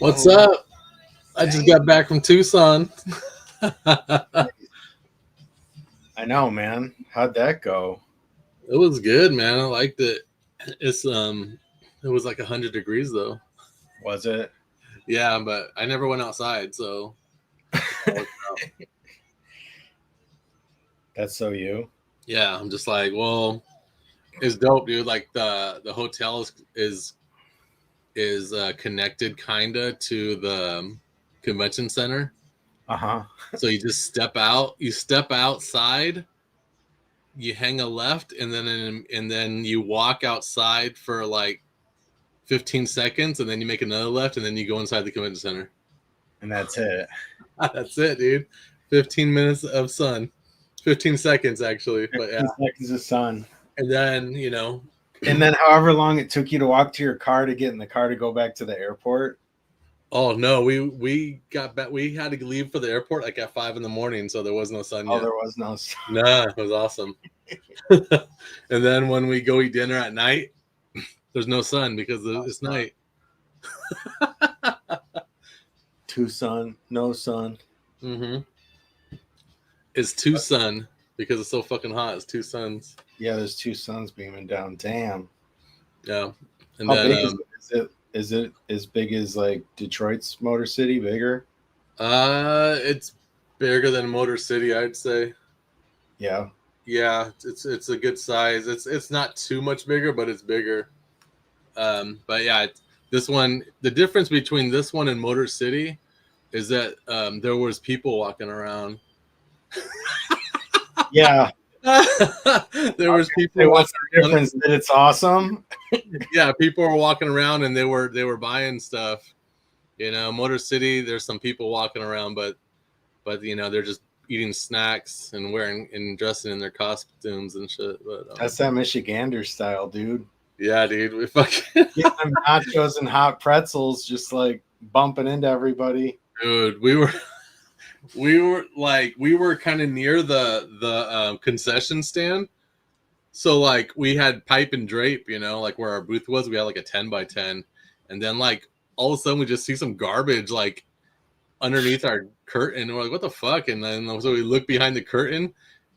What's up? I just got back from Tucson. It I know, man. How'd that go? was good, man. I liked it. It's it was like 100 degrees though. Was it? Yeah, but I never went outside, so That's so you. yeah, I'm just like, well, it's dope, dude. Like the hotel is connected kinda to the convention center. Uh-huh. So you step outside, you hang a left, and then you walk outside for like 15 seconds, and then you make another left, and then you go inside the convention center. And that's it. That's it, dude. 15 minutes of sun. 15 seconds, actually. But yeah. 15 seconds of sun. And then, And then however long it took you to walk to your car to get in the car to go back to the airport. oh no, we got back. We had to leave for the airport like at 5 a.m, so there was no sun Oh, yet. there was no sun. Nah, it was awesome. And then when we go eat dinner at night, there's no sun because it's night. Tucson, no sun. Mm-hmm. It's two sun because it's so fucking hot. It's two suns. Yeah, there's two suns beaming down. Damn. Yeah. And How then big is it? Is it as big as like Detroit's Motor City? Bigger? it's bigger than Motor City, I'd say. Yeah. Yeah, it's a good size. It's not too much bigger, but it's bigger. But yeah, this one, the difference between this one and Motor City is that there was people walking around. Yeah. There was people. Hey, what's the difference? That it's awesome. Yeah, people were walking around and they were buying stuff. Motor City, there's some people walking around, but they're just eating snacks and wearing and dressing in their costumes and shit. But That's that Michigander style, dude. yeah, dude, we fucking Getting them nachos and hot pretzels, just like bumping into everybody. dude, we were kind of near the concession stand, so like we had pipe and drape, like where our booth was. We had like a 10x10, and then like all of a sudden we just see some garbage like underneath our curtain, and we're like, what the fuck? And then so we look behind the curtain,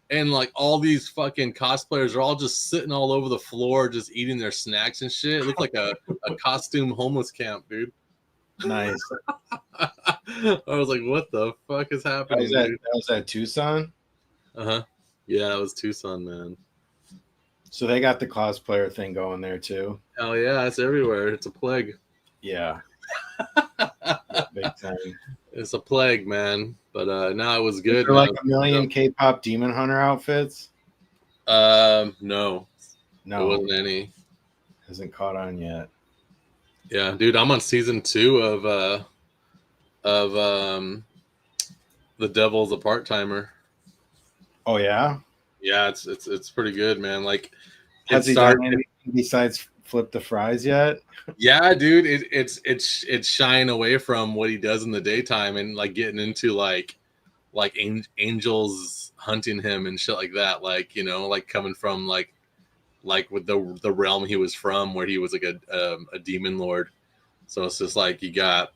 and like all these fucking cosplayers are all just sitting all over the floor just eating their snacks and shit. It looked like a costume homeless camp, dude. Nice. I was like, what the fuck is happening? That was at Tucson. Uh-huh. Yeah, it was Tucson, man. So they got the cosplayer thing going there too. Hell yeah, it's everywhere. It's a plague. Yeah. Big time. It's a plague, man. But no, it was good. Like a million K-pop Demon Hunter outfits? No. There wasn't any. Hasn't caught on yet. Yeah, dude, I'm on season 2 of The Devil's a Part-Timer. Oh yeah? Yeah, it's pretty good, man. Like, has he done anything besides flip the fries yet? Yeah, dude, it's shying away from what he does in the daytime and like getting into like angels hunting him and shit like that. Like, like coming from like with the realm he was from, where he was like a demon lord. So it's just like you got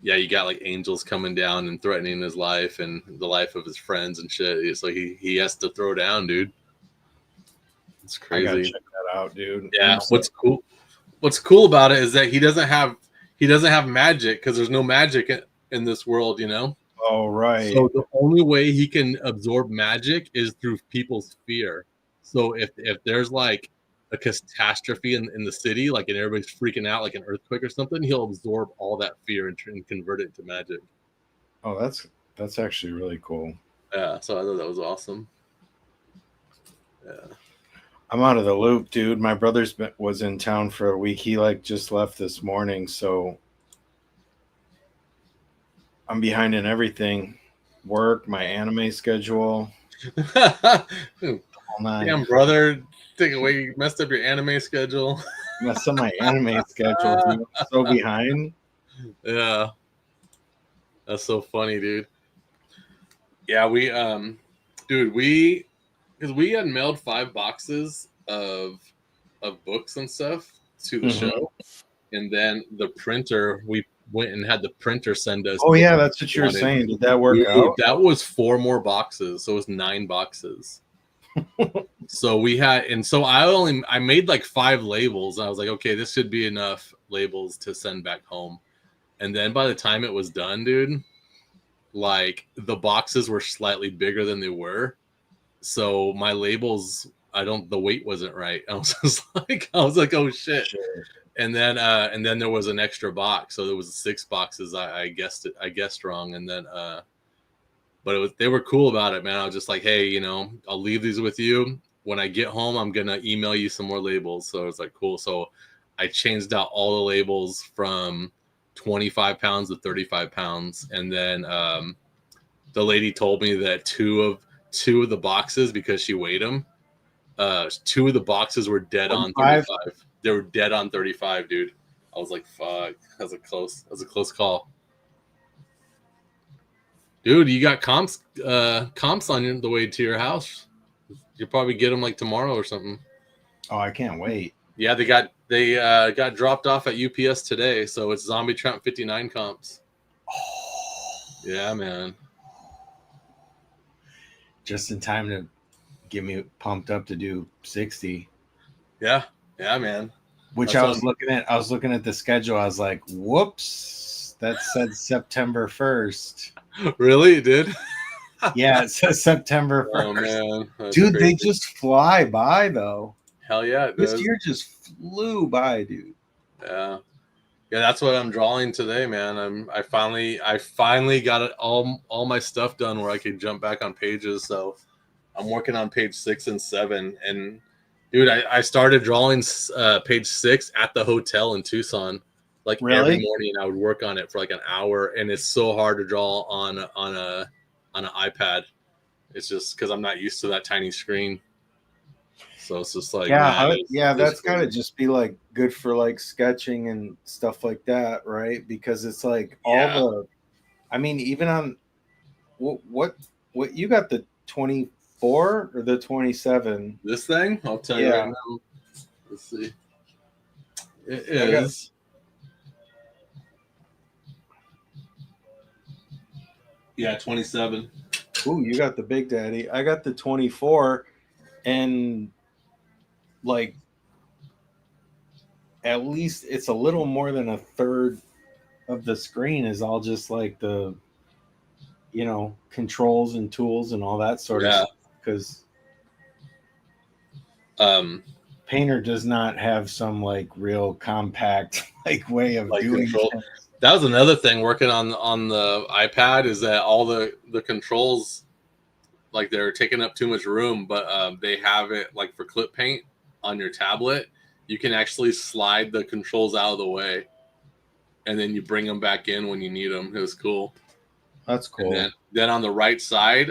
like angels coming down and threatening his life and the life of his friends and shit. So he has to throw down, dude. It's crazy. I gotta check that out, dude. Yeah. What's cool about it is that he doesn't have magic, because there's no magic in this world, Oh right. So the only way he can absorb magic is through people's fear. So if there's like a catastrophe in the city, like, and everybody's freaking out, like an earthquake or something, he'll absorb all that fear and convert it to magic. Oh, that's actually really cool. Yeah, so I thought that was awesome. Yeah. I'm out of the loop, dude. My brother's was in town for a week. He like just left this morning, so I'm behind in everything. Work, my anime schedule. Damn, brother. Take away, you messed up your anime schedule. Messed up my anime schedule, dude. I'm so behind. Yeah. That's so funny, dude. Yeah, because we had mailed 5 boxes of books and stuff to the show, and then the printer, we went and had the printer send us. Oh yeah, that's what you were wanted. saying. Did that work Dude, out? that was 4 more boxes, so it was 9 boxes. So we had, and so I made like 5 labels. And I was like, okay, this should be enough labels to send back home. And then by the time it was done, dude, like the boxes were slightly bigger than they were. So my labels, the weight wasn't right. I was just like, oh shit. Sure. And then there was an extra box. So there was 6 boxes. I guessed wrong. And then, but they were cool about it, man. I was just like, hey, I'll leave these with you. When I get home, I'm going to email you some more labels. So it's like, cool. So I changed out all the labels from 25 pounds to 35 pounds. And then the lady told me that two of the boxes, because she weighed them, 2 of the boxes were dead on 35. They were dead on 35, dude. I was like, fuck. That was a close call. Dude, you got comps on the way to your house. You'll probably get them like tomorrow or something. Oh, I can't wait. Yeah, they got dropped off at UPS today, so it's Zombie Tramp 59 comps. Oh. Yeah, man. Just in time to get me pumped up to do 60. Yeah, man. Which I was looking at the schedule. I was like, whoops, that said September 1st. Really? It did? Yeah, it says September 1st. Oh, man. That's dude, crazy. they just fly by, though. Hell yeah, it This does. year just flew by, dude. Yeah. Yeah, that's what I'm drawing today, man. I finally got it all my stuff done where I could jump back on pages. So I'm working on page 6 and 7. And dude, I started drawing page 6 at the hotel in Tucson. Like every morning I would work on it for like an hour, and it's so hard to draw on an iPad. It's just because I'm not used to that tiny screen. So it's just like, that's gotta just be like good for like sketching and stuff like that, right? Because it's like even on what you got, the 24 or the 27? This thing, I'll tell you right now. Let's see. It is. Yeah, 27. Ooh, you got the Big Daddy. I got the 24, and like at least it's a little more than a third of the screen is all just like the controls and tools and all that sort of stuff, because Painter does not have some like real compact like way of doing control. That was another thing working on the iPad, is that all the controls, like, they're taking up too much room, but they have it like for clip paint on your tablet. You can actually slide the controls out of the way, and then you bring them back in when you need them. It was cool. That's cool. And then on the right side,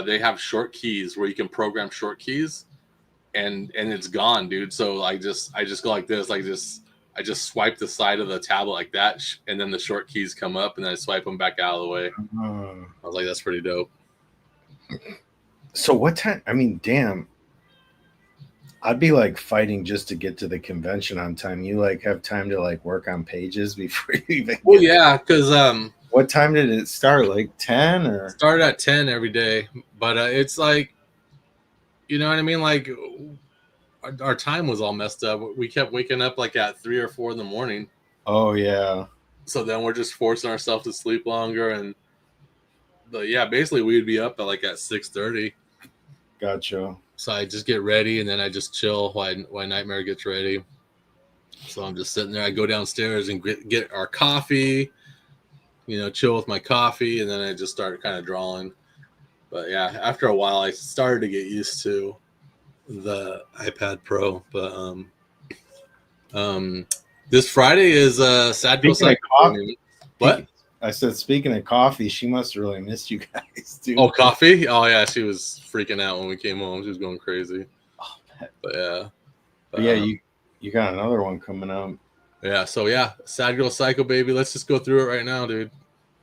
they have short keys where you can program short keys, and it's gone, dude. So I just go like this, I just swipe the side of the tablet like that, and then the short keys come up, and then I swipe them back out of the way. I was like, that's pretty dope. So what time? I mean, damn. I'd be like fighting just to get to the convention on time. You like have time to like work on pages before you even. Well, yeah, because what time did it start? Like 10 or? Started at 10 every day, but it's like, you know what I mean? Like our time was all messed up. We kept waking up like at 3 or 4 in the morning. Oh yeah. So then we're just forcing ourselves to sleep longer, but yeah, basically we'd be up at 6:30. Gotcha. So I just get ready, and then I just chill while Nightmare gets ready. So I'm just sitting there. I go downstairs and get our coffee, chill with my coffee, and then I just start kind of drawing. But yeah, after a while, I started to get used to the iPad Pro. But this Friday is Sad Girl Psycho. What? I said, speaking of coffee, she must have really missed you guys, dude. Oh, coffee? Oh, yeah. She was freaking out when we came home. She was going crazy. Oh, man. But yeah. But yeah, you got another one coming up. Yeah. So yeah, Sad Girl Psycho Baby. Let's just go through it right now, dude.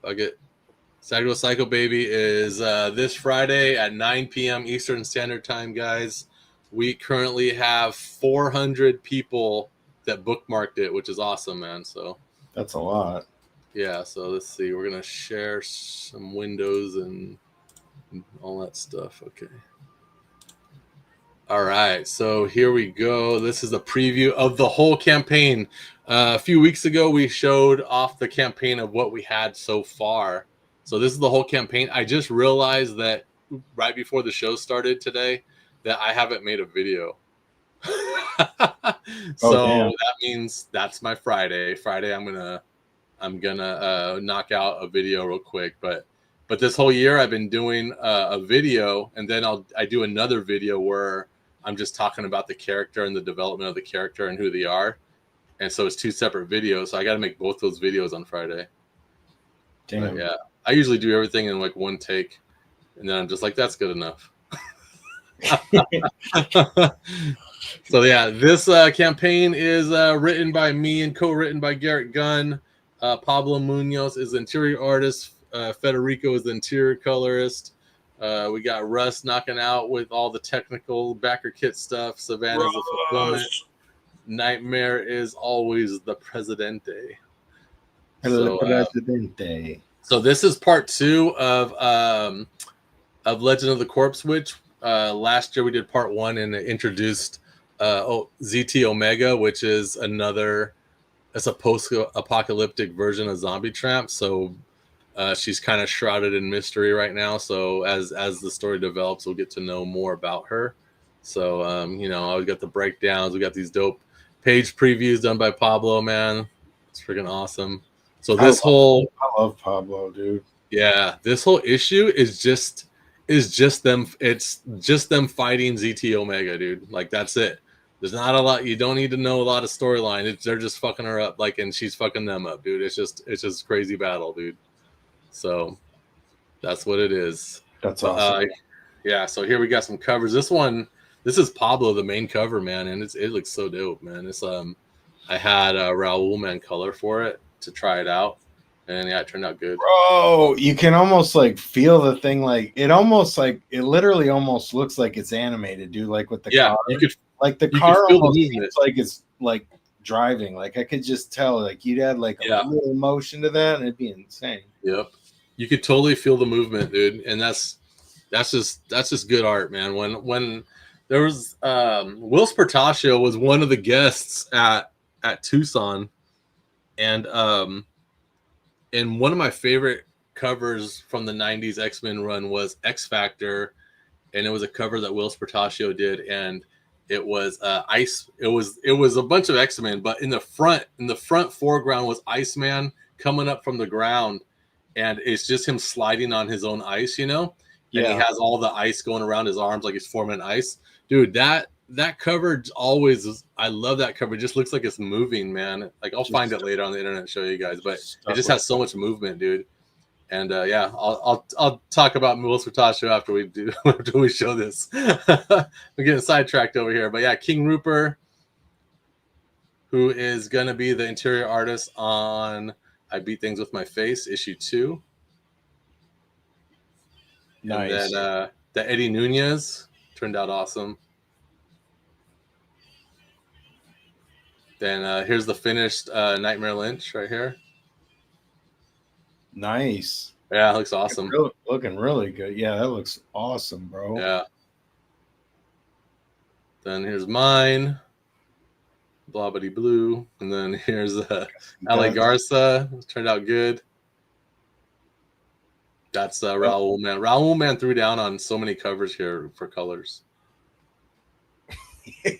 Fuck it. Sad Girl Psycho Baby is this Friday at 9 p.m. Eastern Standard Time, guys. We currently have 400 people that bookmarked it, which is awesome, man. So that's a lot. yeah, so let's see. We're gonna share some windows and all that stuff. Okay. All right, so here we go. This is a preview of the whole campaign. A few weeks ago, we showed off the campaign of what we had so far. So this is the whole campaign. I just realized that right before the show started today, that I haven't made a video. So damn. that means that's my Friday. Friday, I'm gonna knock out a video real quick. But this whole year, I've been doing a video, and then I do another video where I'm just talking about the character and the development of the character and who they are. And so it's two separate videos. So I got to make both those videos on Friday. Damn. But yeah, I usually do everything in like one take, and then I'm just like, that's good enough. So yeah, this campaign is written by me and co-written by Garrett Gunn. Pablo Munoz is the interior artist. Federico is the interior colorist. We got Russ knocking out with all the technical backer kit stuff. Savannah's the fulfillment. Nightmare is always the presidente. So this is part 2 of Legend of the Corpse Witch. Last year we did part 1 and it introduced ZT Omega, which is it's a post-apocalyptic version of Zombie Tramp. So she's kind of shrouded in mystery right now. So as the story develops, we'll get to know more about her. So we got the breakdowns. We got these dope page previews done by Pablo. Man, it's freaking awesome. So I love Pablo, dude. Yeah, this whole issue is just them. It's just them fighting ZT Omega, dude. Like that's it. There's not a lot. You don't need to know a lot of storyline. They're just fucking her up, and she's fucking them up, dude. It's just crazy battle, dude. So that's what it is. That's awesome. Yeah. So here we got some covers. This is Pablo, the main cover, man, and it looks so dope, man. It's I had Raul man color for it to try it out, and yeah, it turned out good. Bro, you can almost feel the thing, it literally almost looks like it's animated, dude. Like with the car, you could the car almost seems like it's driving. Like I could just tell, you'd add a little motion to that, and it'd be insane. Yep, you could totally feel the movement, dude, and that's just good art, man. When there was Will Spartaccio was one of the guests at Tucson, and one of my favorite covers from the 90s X-Men run was X Factor, and it was a cover that Will Spartaccio did, and it was ice. It was a bunch of X-Men, but in the front foreground was Iceman coming up from the ground, and it's just him sliding on his own ice, And he has all the ice going around his arms like he's forming ice. Dude, that cover always, I love that cover. It just looks like it's moving, man. I'll find it later on the internet and show you guys, but it just has so much movement, dude. And I'll talk about Will Spartaccio after we show this. We're getting sidetracked over here, but yeah, King Rupert, who is gonna be the interior artist on I Beat Things with My Face issue 2. Nice. And then the Eddie Nunez turned out awesome. Then here's the finished Nightmare Lynch right here. Nice. Yeah, it looks awesome. Looking really good. Yeah, that looks awesome, bro. Yeah. Then here's mine. Blobbity Blue. And then here's LA Garza. It turned out good. That's Raul Man. Raul Man threw down on so many covers here for colors.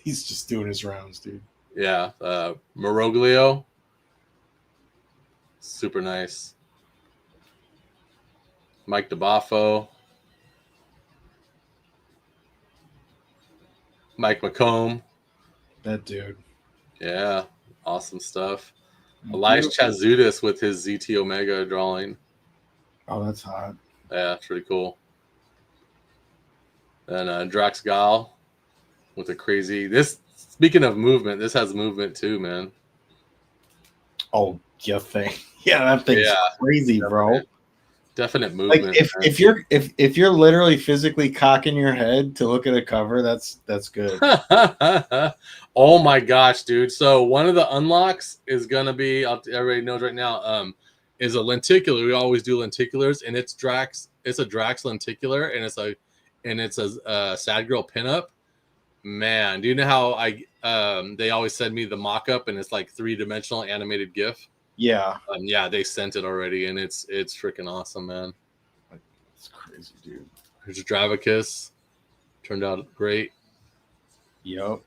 He's just doing his rounds, dude. Yeah. Moroglio. Super nice. Mike DeBaffo. Mike McComb. That dude. Yeah. Awesome stuff. Elias Chazudis with his ZT Omega drawing. Oh, that's hot. Yeah, it's pretty cool. And Drax Gal with a crazy. Speaking of movement, this has movement too, man. Oh, yeah, that thing's crazy, bro. Definite movement. If you're literally physically cocking your head to look at a cover, that's good. Oh my gosh, dude! So one of the unlocks is gonna be. Everybody knows right now. is a lenticular. We always do lenticulars, and it's Drax. It's a Drax lenticular, and it's a Sad Girl pinup. Man, do you know how they always send me the mock-up, and it's like 3-dimensional animated GIF? Yeah. Yeah, they sent it already, and it's freaking awesome, man. It's crazy, dude. Here's Dravicus. Turned out great. Yep.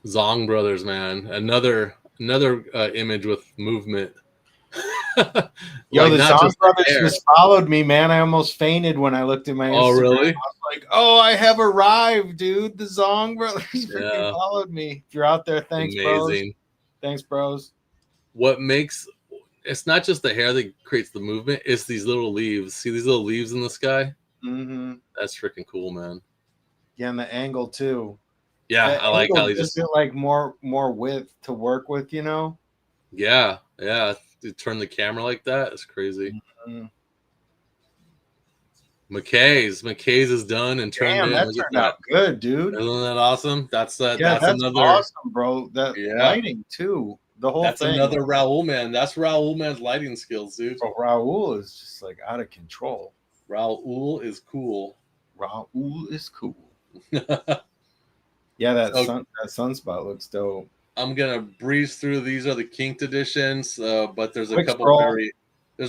Zong Brothers, man. Another image with movement. Yo, the Zong Brothers hair. just followed me, man. I almost fainted when I looked at my Instagram. Oh, really? I was like, oh, I have arrived, dude. The Zong Brothers freaking followed me. If you're out there, thanks, amazing. Bros. Thanks, bros. What makes it's not just the hair that creates the movement, it's these little leaves. See these little leaves in the sky? Mm-hmm. That's freaking cool, man. Yeah, and the angle too. Yeah, that I like how he just like more width to work with, you know? Yeah. To turn the camera like that, it's crazy. Mm-hmm. McKay's is done and turned in. That turned out good, dude. Isn't that awesome? That's another awesome, bro. That lighting too. The whole that's thing. Another Raul man. That's Raul man's lighting skills, dude. Bro, Raul is just like out of control. Raul is cool. Yeah, that sunspot looks dope. I'm gonna breeze through. These are the kinked editions, but there's a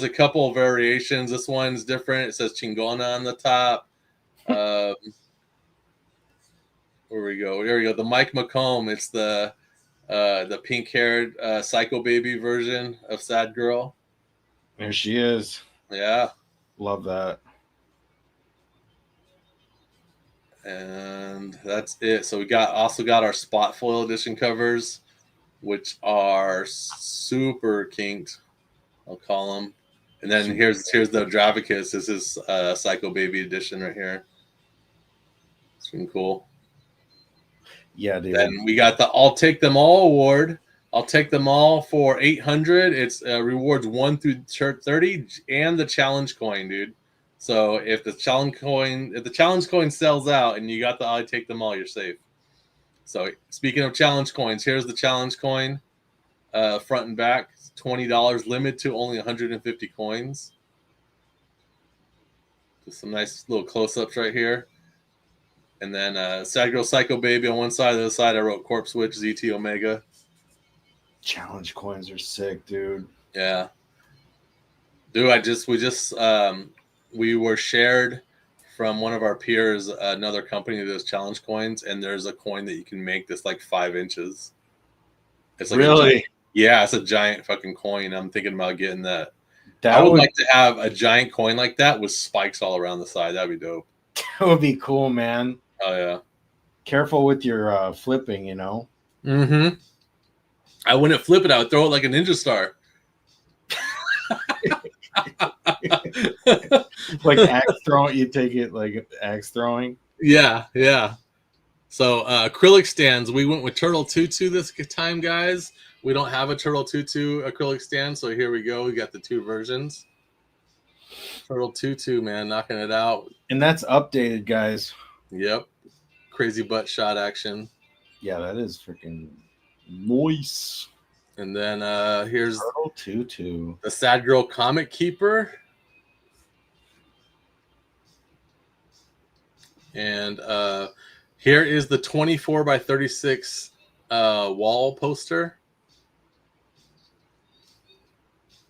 couple variations. This one's different. It says Chingona on the top. Where we go? Here we go. The Mike McComb. It's the pink-haired Psycho Baby version of Sad Girl. There she is. Yeah, love that. And that's it. So we also got our spot foil edition covers, which are super kinked, I'll call them. And then here's the Dravicus. This is Psycho Baby edition right here. It's been cool. Yeah, dude. Then we got the I'll Take Them All award. I'll take them all for 800. It's rewards 1 through 30 and the challenge coin, dude. So if the challenge coin sells out and you got the I'll take them all, you're safe. So speaking of challenge coins, here's the challenge coin, front and back, $20, limit to only 150 coins. Just some nice little close-ups right here. And then Sad Girl Psycho Baby on one side. The other side, I wrote Corpse Witch ZT Omega. Challenge coins are sick, dude. Yeah. Dude, we were shared from one of our peers, another company that does challenge coins, and there's a coin that you can make that's like 5 inches. It's like really? It's a giant fucking coin. I'm thinking about getting that. I would like to have a giant coin like that with spikes all around the side. That'd be dope. That would be cool, man. Oh yeah. Careful with your flipping, you know. Mm-hmm. I wouldn't flip it. I would throw it like a ninja star. Like axe throwing, you take it like axe throwing. Yeah. So acrylic stands, we went with Turtle Tutu this time, guys. We don't have a Turtle Tutu acrylic stand, so here we go. We got the 2 versions. Turtle Tutu, man, knocking it out. And that's updated, guys. Yep. Crazy butt shot action. Yeah, that is freaking nice. And then here's Turtle Tutu, the Sad Girl Comic Keeper. And here is the 24 by 36 wall poster.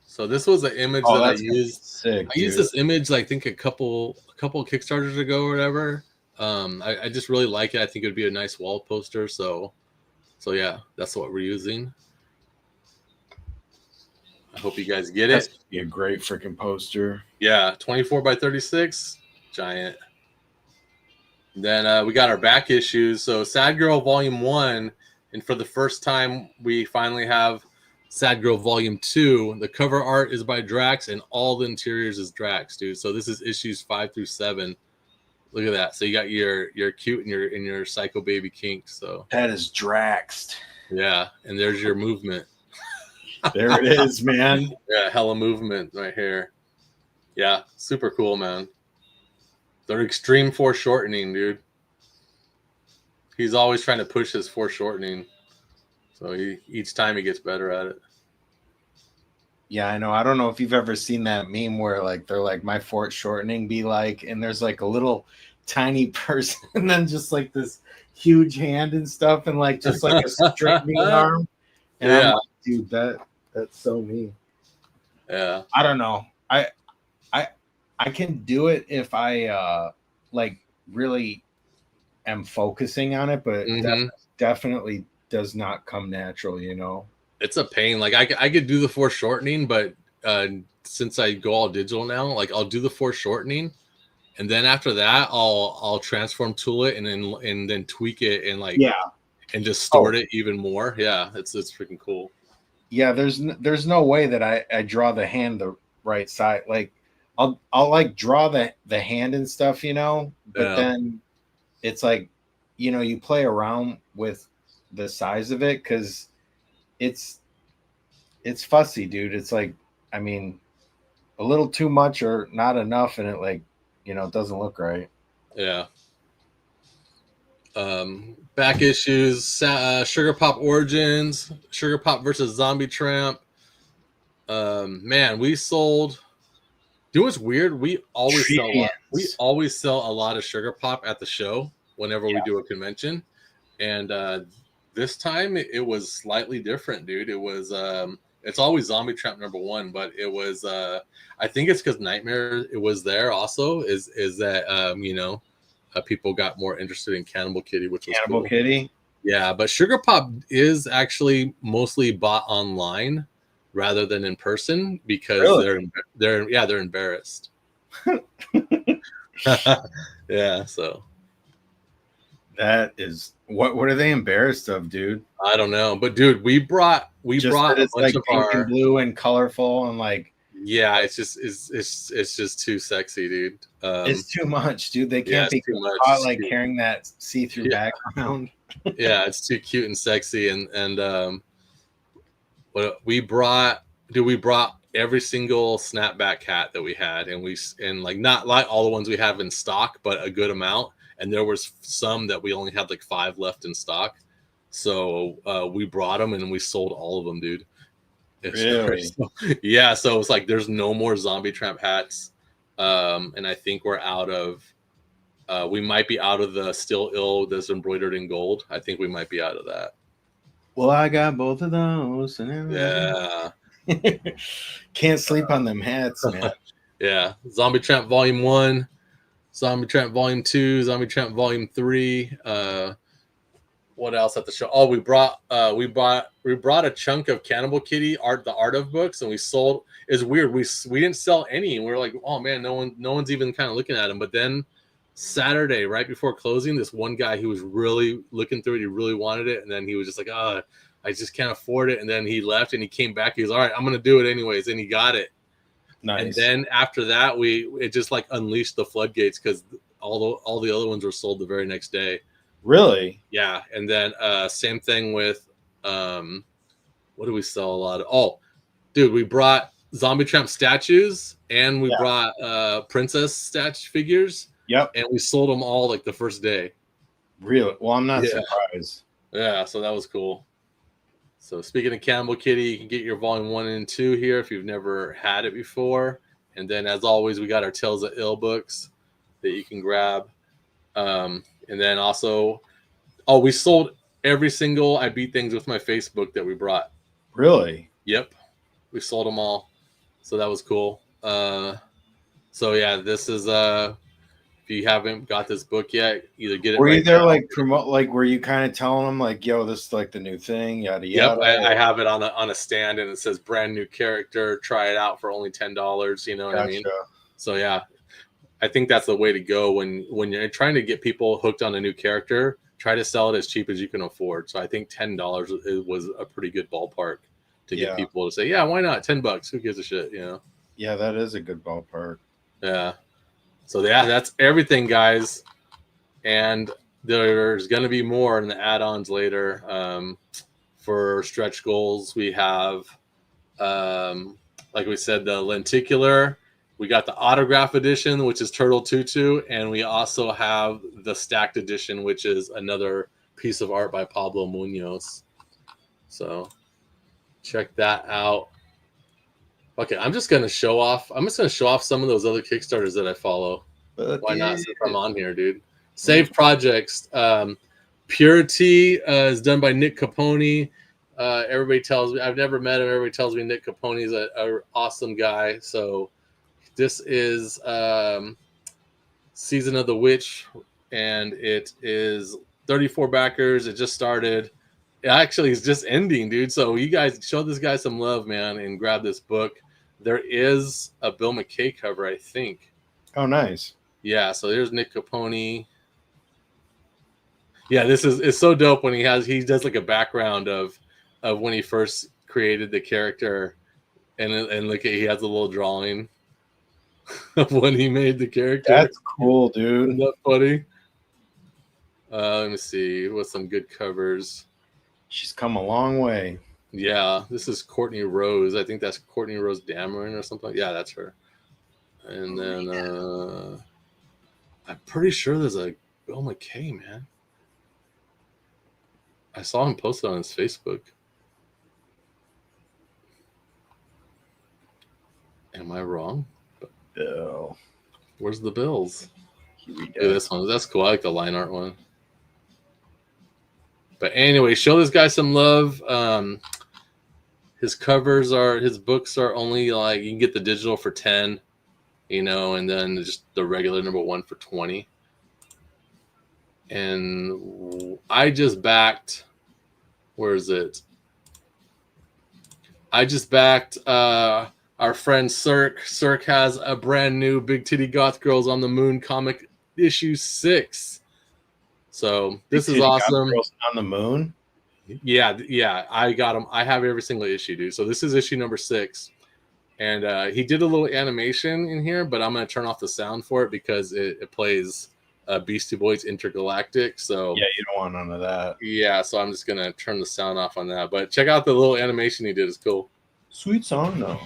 So this was an image that I used. Sick, I used this image, I think, a couple Kickstarters ago or whatever. I just really like it. I think it would be a nice wall poster. So yeah, that's what we're using. I hope you guys get it. That's be a great freaking poster. Yeah, 24 by 36, giant. Then we got our back issues. So Sad Girl Volume 1, and for the first time, we finally have Sad Girl Volume 2. The cover art is by Drax, and all the interiors is Drax, dude. So this is issues 5 through 7. Look at that. So you got your cute and your Psycho Baby kink. So that is Draxed. Yeah, and there's your movement. There it is, man. Yeah, hella movement right here. Yeah, super cool, man. They're extreme foreshortening, dude. He's always trying to push his foreshortening. So each time he gets better at it. Yeah, I know. I don't know if you've ever seen that meme where like they're like my foreshortening be like, and there's like a little tiny person and then just like this huge hand and stuff and like just like a straightening arm. And I'm Yeah, like, dude, that's so me. yeah. I don't know. I I can do it if I like really am focusing on it, but Hmm. definitely does not come natural, you know. It's a pain. Like I could do the foreshortening, but uh, since I go all digital now, like I'll do the foreshortening, and then after that, I'll transform tool it and then tweak it and like Yeah. and Oh, distort it even more. Yeah, it's freaking cool. yeah, there's no way that I draw the hand the right side. Like I'll like draw the hand and stuff, you know, but Yeah, then it's like, you know, you play around with the size of it because it's it's fussy, dude. It's like, I mean, a little too much or not enough, and it like, you know, it doesn't look right. yeah. Back issues, Sugar Pop Origins, Sugar Pop versus Zombie Tramp. Man, we sold. Do you know what's weird? We always sell a lot. We Trillions. always sell a lot of Sugar Pop at the show whenever we Yeah. do a convention, and this time it was slightly different, dude. It was it's always Zombie Tramp number one, but it was I think it's because Nightmare it was there also. Is that people got more interested in Cannibal Kitty, which was Cannibal cool. Kitty. Yeah, but Sugar Pop is actually mostly bought online rather than in person because Really? they're embarrassed. Yeah, so That is what are they embarrassed of, dude? I don't know, but dude, we Just brought that a it's bunch like of pink and our blue and colorful and like yeah. It's just too sexy, dude. it's too much, dude. They Yeah, can't it's be too much. caught It's like too, carrying that see-through yeah, background. yeah, it's too cute and sexy, and what we brought, dude, we brought every single snapback hat that we had, and like not like all the ones we have in stock, but a good amount. And there was some that we only had like 5 left in stock, so we brought them and we sold all of them, dude. Really? Yeah, so it's like there's no more Zombie Tramp hats, and I think we're out of. We might be out of the Still Ill that's embroidered in gold. I think we might be out of that. Well, I got both of those. Yeah, Can't sleep on them hats, man. yeah. Zombie Tramp Volume 1, Zombie Tramp Volume 2, Zombie Tramp Volume 3. What else at the show? Oh, we brought a chunk of Cannibal Kitty the art of books, and we sold. It's weird. We didn't sell any, and we are like, oh man, no one's even kind of looking at them. But then Saturday, right before closing, this one guy who was really looking through it, he really wanted it, and then he was just like, I just can't afford it. And then he left, and he came back. He was all right. I'm gonna do it anyways, and he got it. And Nice. then after that, it just like unleashed the floodgates because all the other ones were sold the very next day. Really? Yeah, and then same thing with what do we sell a lot of? Oh, dude, we brought Zombie Tramp statues and we Yeah. brought princess statue figures, Yep. and we sold them all like the first day. Really? Well, I'm not Yeah, surprised. yeah, so that was cool. So speaking of Cannibal Kitty, you can get your volume 1 and 2 here if you've never had it before. And then as always, we got our Tales of Ill books that you can grab. And then also, oh, we sold every single I Beat Things with My Facebook that we brought. Really? Yep, we sold them all, so that was cool. So yeah, this is if you haven't got this book yet, either get it Were you right there now. like promote like were you kind of telling them like, yo, this is like the new thing, yada Yep, yada? I have it on a stand, and it says brand new character. Try it out for only $10. You know what I mean? Gotcha. So yeah, I think that's the way to go when you're trying to get people hooked on a new character. Try to sell it as cheap as you can afford. So I think $10 was a pretty good ballpark to get Yeah. people to say, yeah, why not? $10? Who gives a shit? You know? Yeah, that is a good ballpark. Yeah. So yeah, that's everything, guys. And there's going to be more in the add-ons later. For stretch goals, we have, like we said, the lenticular. We got the autograph edition, which is Turtle Tutu, and we also have the stacked edition, which is another piece of art by Pablo Munoz. So check that out. Okay, I'm just gonna show off. I'm just gonna show off some of those other Kickstarters that I follow. Why not? Since I'm on here, dude. Save projects. Purity is done by Nick Capone. Everybody tells me I've never met him. Everybody tells me Nick Capone is a awesome guy. So this is Season of the Witch, and it is 34 backers. It just started. It actually is just ending, dude. So you guys show this guy some love, man, and grab this book. There is a Bill McKay cover, I think. Oh, nice. Yeah, so there's Nick Capone. Yeah, it's so dope when he does like a background of when he first created the character, and look at he has a little drawing of when he made the character. That's cool, dude. Isn't that funny? Let me see what's some good covers. She's come a long way. Yeah, this is Courtney Rose. I think that's Courtney Rose Dameron or something. Yeah, that's her. And then I'm pretty sure there's a Bill McKay, man. I saw him posted on his Facebook. Am I wrong? Bill. Where's the bills? Look at this one. That's cool. I like the line art one. But anyway, show this guy some love. His books are only like, you can get the digital for 10, and then just the regular number 1 for 20. And I just backed, where is it? I just backed our friend Cirque. Cirque has a brand new Big Titty Goth Girls on the Moon comic issue 6. So this is awesome. Girls on the Moon? Yeah, I got them. I have every single issue, dude. So this is issue number 6. And he did a little animation in here, but I'm going to turn off the sound for it because it plays Beastie Boys Intergalactic. So yeah, you don't want none of that. Yeah, so I'm just going to turn the sound off on that. But check out the little animation he did. It's cool. Sweet song, though.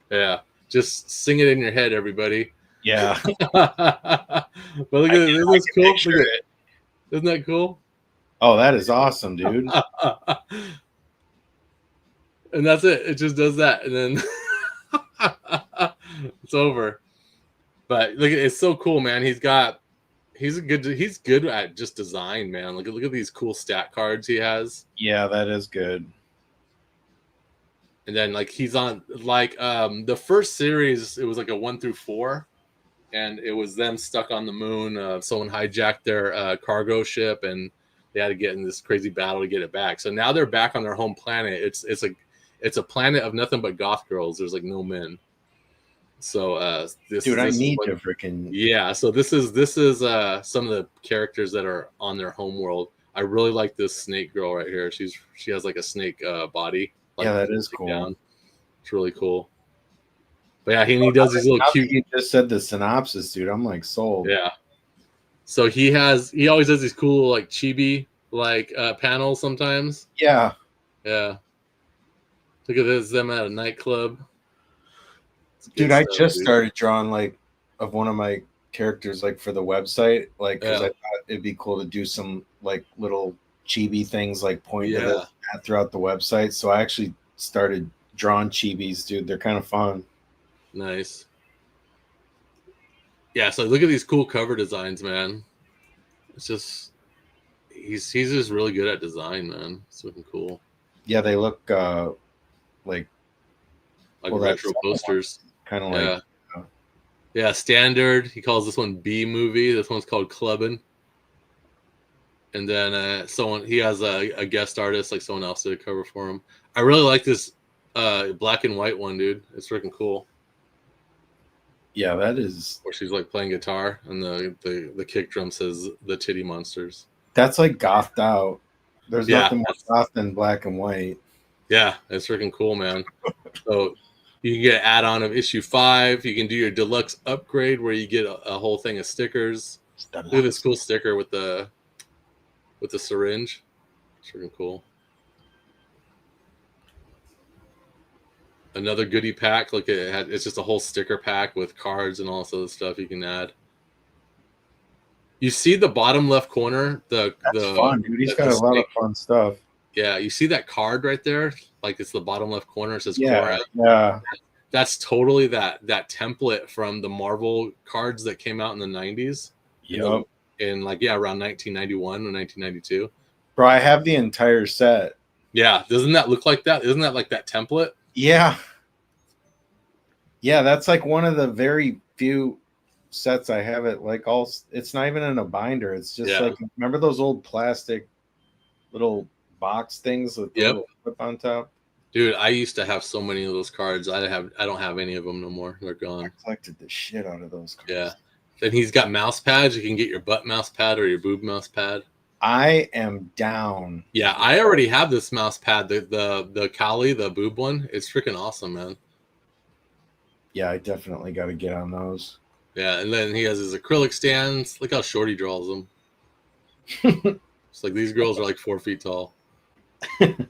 Yeah, just sing it in your head, everybody. Yeah. But look at it. Isn't this cool? Isn't that cool? Oh, that is awesome, dude. And that's it. It just does that. And then it's over. But look, it's so cool, man. He's good at just design, man. Look at these cool stat cards he has. Yeah, that is good. And then like he's on like the first series, it was like a 1 through 4, and it was them stuck on the moon. Someone hijacked their cargo ship, and they had to get in this crazy battle to get it back. So now they're back on their home planet. It's a planet of nothing but goth girls. There's like no men. So I need to freaking So this is some of the characters that are on their home world. I really like this snake girl right here. She has like a snake body. Like, yeah, that is cool. Down. It's really cool. But yeah, he does these little cute. You just said the synopsis, dude. I'm like sold. Yeah. So he always does these cool like chibi like panels sometimes. Yeah. Yeah. Look at this, them at a nightclub. Dude, I just started drawing like of one of my characters like for the website, like because I thought it'd be cool to do some like little chibi things like pointing at throughout the website. So I actually started drawing chibis, dude. They're kind of fun. Nice. Yeah, so look at these cool cover designs, man. It's just he's just really good at design, man. It's looking cool. Yeah, they look like retro posters. Kind of like yeah, standard. He calls this one B movie. This one's called Clubbin'. And then he has a guest artist, like someone else did a cover for him. I really like this black and white one, dude. It's freaking cool. Yeah, that is. Where she's like playing guitar, and the kick drum says "The Titty Monsters." That's like gothed out. There's nothing more goth than black and white. Yeah, it's freaking cool, man. So you can get an add-on of issue 5. You can do your deluxe upgrade where you get a whole thing of stickers. Look at this cool sticker with the syringe. It's freaking cool. Another goodie pack. Look, it's just a whole sticker pack with cards and all this other stuff you can add. You see the bottom left corner? That's fun, dude. He's got a lot of fun stuff. Yeah, you see that card right there? Like it's the bottom left corner. It says yeah, Korak. Yeah. That's totally that template from the Marvel cards that came out in the 90s. Yep. In like, yeah, around 1991 or 1992. Bro, I have the entire set. Yeah, doesn't that look like that? Isn't that like that template? Yeah. Yeah, that's like one of the very few sets I have it like all it's not even in a binder. It's just like, remember those old plastic little box things with the little clip on top? Dude, I used to have so many of those cards. I don't have any of them no more. They're gone. I collected the shit out of those cards. Yeah. Then he's got mouse pads. You can get your butt mouse pad or your boob mouse pad. I am down. Yeah, I already have this mouse pad, the Kali, the boob one. It's freaking awesome, man. Yeah, I definitely got to get on those. Yeah, and then he has his acrylic stands. Look how short he draws them. It's like these girls are like 4 feet tall. And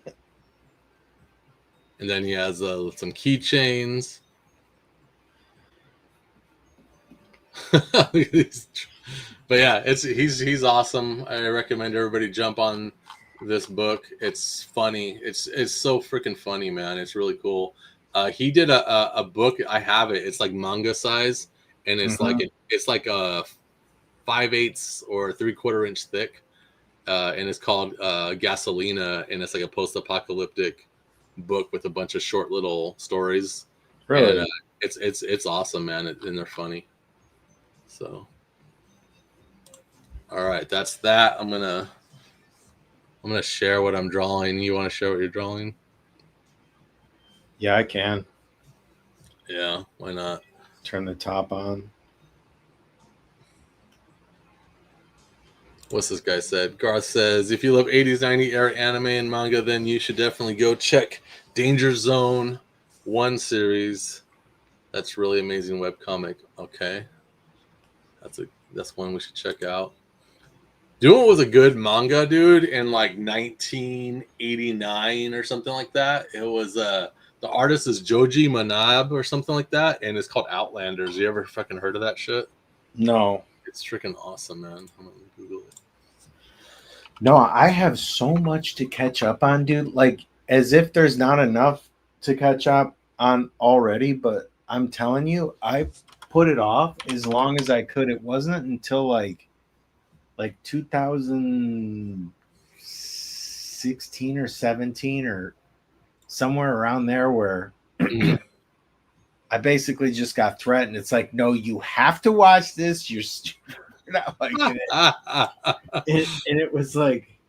then he has some keychains. But yeah, he's awesome. I recommend everybody jump on this book. It's funny. It's so freaking funny, man. It's really cool. He did a book. I have it. It's like manga size, and it's like a 5/8 or 3/4 inch thick, and it's called Gasolina, and it's like a post-apocalyptic book with a bunch of short little stories. Really? And, it's awesome, man, and they're funny. So, all right, that's that. I'm gonna share what I'm drawing. You want to share what you're drawing? Yeah, I can. Yeah, why not? Turn the top on. What's this guy said? Garth says, if you love 80s, 90s era anime and manga, then you should definitely go check Danger Zone 1 series. That's really amazing webcomic. Okay. That's one we should check out. Doing was a good manga, dude, in like 1989 or something like that. It was the artist is Joji Manabe or something like that, and it's called Outlanders. You ever fucking heard of that shit? No. It's freaking awesome, man. I'm gonna Google it. No, I have so much to catch up on, dude. Like, as if there's not enough to catch up on already, but I'm telling you, I put it off as long as I could. It wasn't until like 2016 or 17 or somewhere around there where I basically just got threatened. It's like, no, you have to watch this. You're not liking it. And it was like,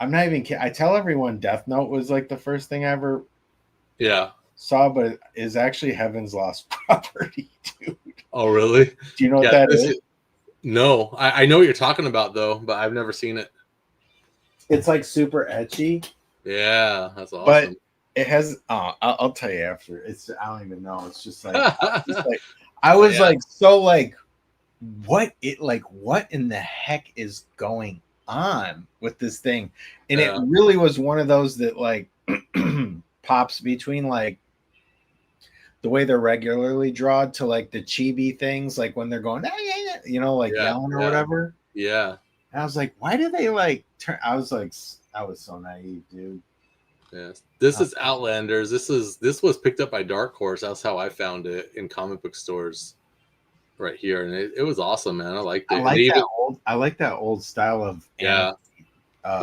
I'm not even kidding. I tell everyone Death Note was like the first thing I ever saw, but it is actually Heaven's Lost Property, dude. Oh, really? Do you know what that is? No, I know what you're talking about though, but I've never seen it. It's like super etchy. Yeah, that's awesome. But it has. I'll tell you after. I don't even know. It's just like I was like so like what in the heck is going on with this thing? And it really was one of those that like pops between like the way they're regularly drawn to like the chibi things, like when they're going, you know, like yelling or whatever. Yeah. And I was like, why do they like turn? I was so naive, dude. Yes. This is Outlanders. This was picked up by Dark Horse. That's how I found it in comic book stores right here. And it was awesome, man. I liked it. I like that old style of look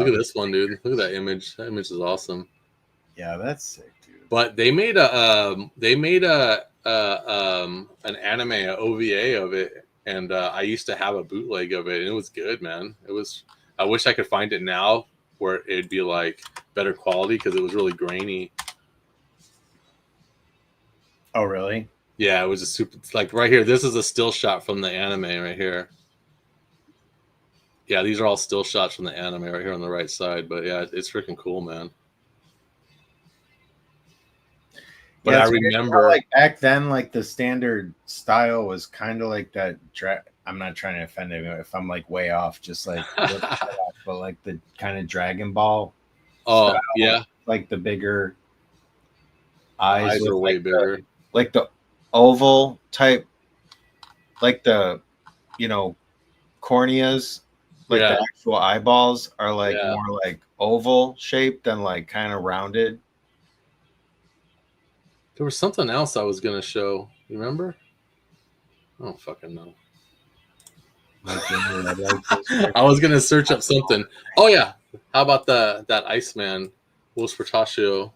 at this one, dude. Look at that image. That image is awesome. Yeah, that's sick, dude. But they made an anime, a OVA of it, and I used to have a bootleg of it, and it was good, man. I wish I could find it now where it'd be like better quality because it was really grainy. Oh, really? Yeah, it was it's like right here. This is a still shot from the anime right here. Yeah, these are all still shots from the anime right here on the right side. But yeah, it's freaking cool, man. But I remember like back then, like the standard style was kind of like that. I'm not trying to offend anyone if I'm like way off, just like, but like the kind of Dragon Ball. Oh, style, yeah. Like the bigger eyes are way bigger. Like the oval type, like the, corneas, like the actual eyeballs are like more like oval shaped than like kind of rounded. There was something else I was gonna show. You remember? I don't fucking know. I was gonna search up something. Oh yeah. How about that Iceman, Will Portacio?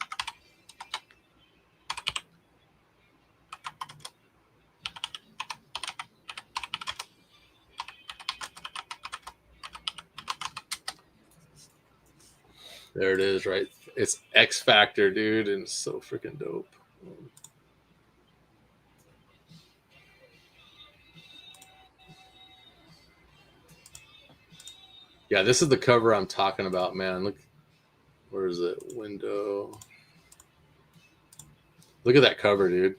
There it is, right? It's X Factor, dude, and it's so freaking dope. Yeah, this is the cover I'm talking about, man. Look, where is it? Window. Look at that cover, dude.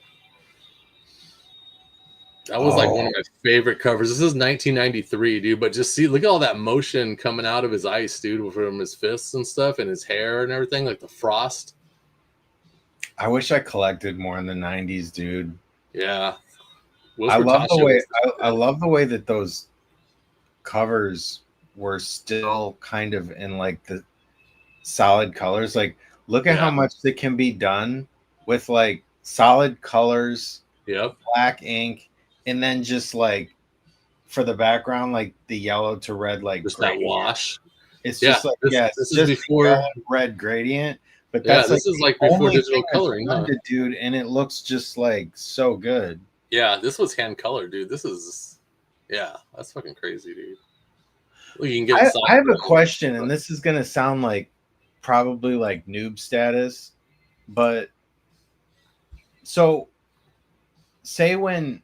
That was like one of my favorite covers. This is 1993, dude. But just see, look at all that motion coming out of his ice, dude, from his fists and stuff, and his hair and everything, like the frost. I wish I collected more in the '90s, dude. Yeah, I love the way I love the way that those covers were still kind of in like the solid colors. Like, look at how much that can be done with like solid colors. Yep. Black ink, and then just like for the background, like the yellow to red, like just that wash. It's just like this is just before red gradient. But that's this is like before digital coloring, huh? Dude, and it looks just like so good. Yeah, this was hand colored, dude. This is that's fucking crazy, dude. Well, you can get. I have a question, and this is gonna sound like probably like noob status, but so say when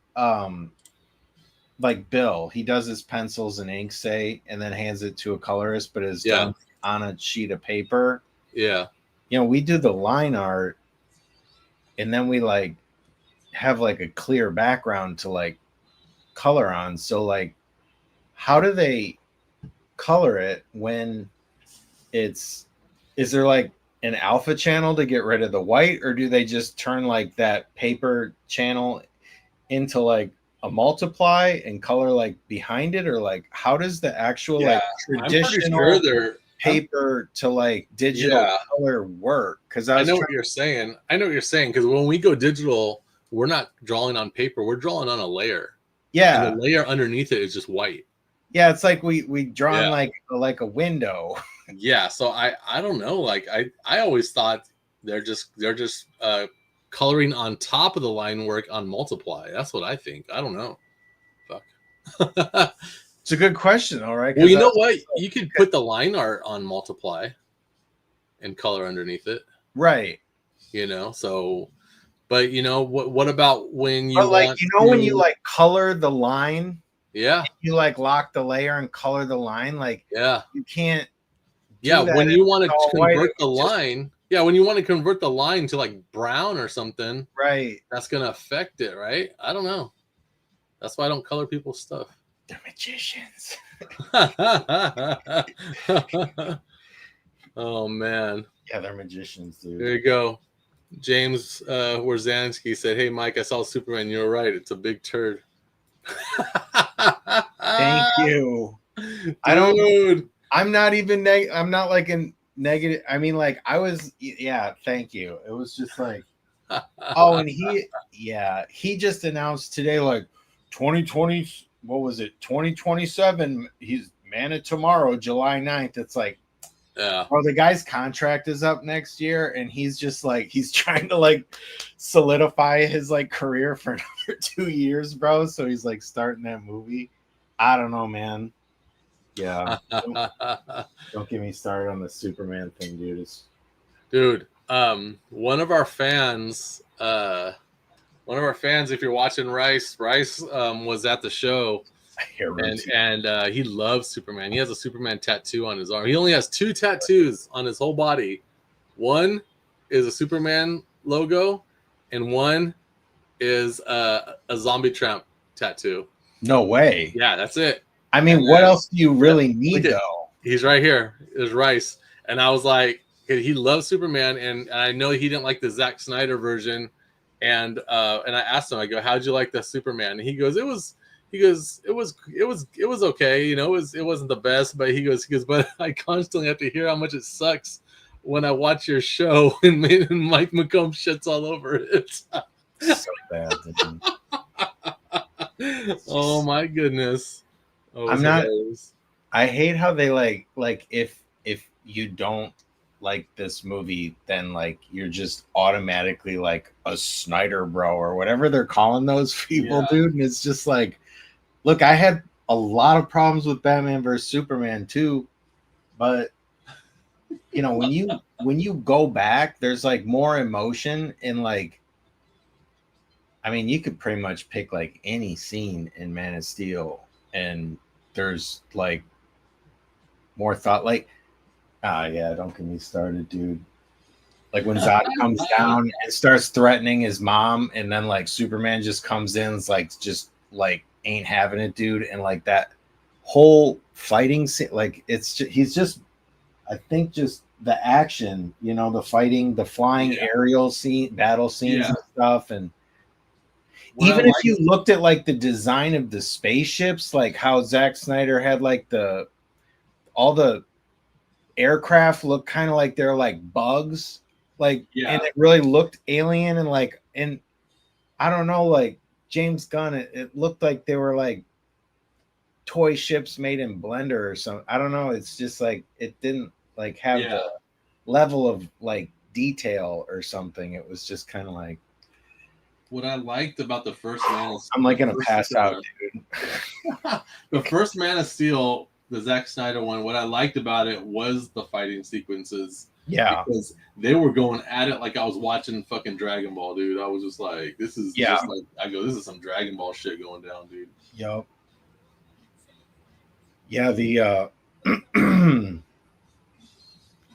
like Bill, he does his pencils and ink, say, and then hands it to a colorist, but it's done on a sheet of paper. Yeah. You know, we do the line art, and then we like have like a clear background to like color on. So like, how do they color it when is there like an alpha channel to get rid of the white, or do they just turn like that paper channel into like a multiply and color like behind it, or like how does the actual like traditional paper to like digital color work? Because I know what you're saying. Because when we go digital, we're not drawing on paper, we're drawing on a layer. Yeah, and the layer underneath it is just white. Yeah, it's like we draw like a window. Yeah, so I don't know. Like I always thought they're just coloring on top of the line work on multiply. That's what I think. I don't know. Fuck. It's a good question. All right. Well, you know what? You could put the line art on multiply and color underneath it. Right. You know, so but you know what about when you when you like color the line? Yeah. You like lock the layer and color the line. Like, you can't. When you want to convert the line. Yeah, when you want to convert the line to like brown or something. Right. That's going to affect it, right? I don't know. That's why I don't color people's stuff. They're magicians. Oh, man. Yeah, they're magicians, dude. There you go. James Warzanski said, "Hey, Mike, I saw Superman. You're right. It's a big turd." Thank you. Dude. I'm not even I'm not like in negative. I mean, like I was. Yeah, thank you. It was just like, oh, and he just announced today, like 2020. What was it? 2027. He's Man of Tomorrow, July 9th. It's like, the guy's contract is up next year, and he's just like he's trying to like solidify his like career for another 2 years, bro. So he's like starting that movie. I don't know, man. Yeah, don't get me started on the Superman thing, dude. One of our fans, if you're watching Rice was at the show. And he loves Superman. He has a Superman tattoo on his arm. He only has 2 tattoos on his whole body. One is a Superman logo, and one is a Zombie Tramp tattoo. No way. Yeah, that's it. I mean, what else do you really need, though? He's right here. There's Rice. And I was like, he loves Superman, and I know he didn't like the Zack Snyder version. And I asked him, I go, how'd you like the Superman? And he goes, it was okay, you know, it wasn't the best, but he goes, but I constantly have to hear how much it sucks when I watch your show and Mike McComb shits all over it. So bad. Oh my goodness. Oh, I'm not. hilarious. I hate how they like if you don't like this movie, then like you're just automatically like a Snyder bro or whatever they're calling those people, Yeah. dude. And it's just like, look, I had a lot of problems with Batman versus Superman too, but you know, when you go back, there's like more emotion and like, I mean, you could pretty much pick like any scene in Man of Steel, and there's like more thought. Like, yeah, don't get me started, dude. Like when Zod comes down and starts threatening his mom, and then like Superman just comes in, it's like just like ain't having it, dude, and like that whole fighting scene, like it's just, he's just, I think just the action, you know, the fighting, the flying aerial scene, battle scenes and stuff, and What even I if you looked at like the design of the spaceships, like how Zack Snyder had like all the aircraft look kind of like they're like bugs, like, and it really looked alien, and like, and I don't know, like James Gunn, it looked like they were like toy ships made in Blender or something. I don't know. It's just like it didn't like have the level of like detail or something. It was just kind of like, what I liked about the first Man of Steel, I'm like gonna pass out, dude. The first Man of Steel, the Zack Snyder one, what I liked about it was the fighting sequences. Yeah. Because they were going at it like I was watching fucking Dragon Ball, dude. I was just like, this is just like, I go, this is some Dragon Ball shit going down, dude. Yup. Yeah, the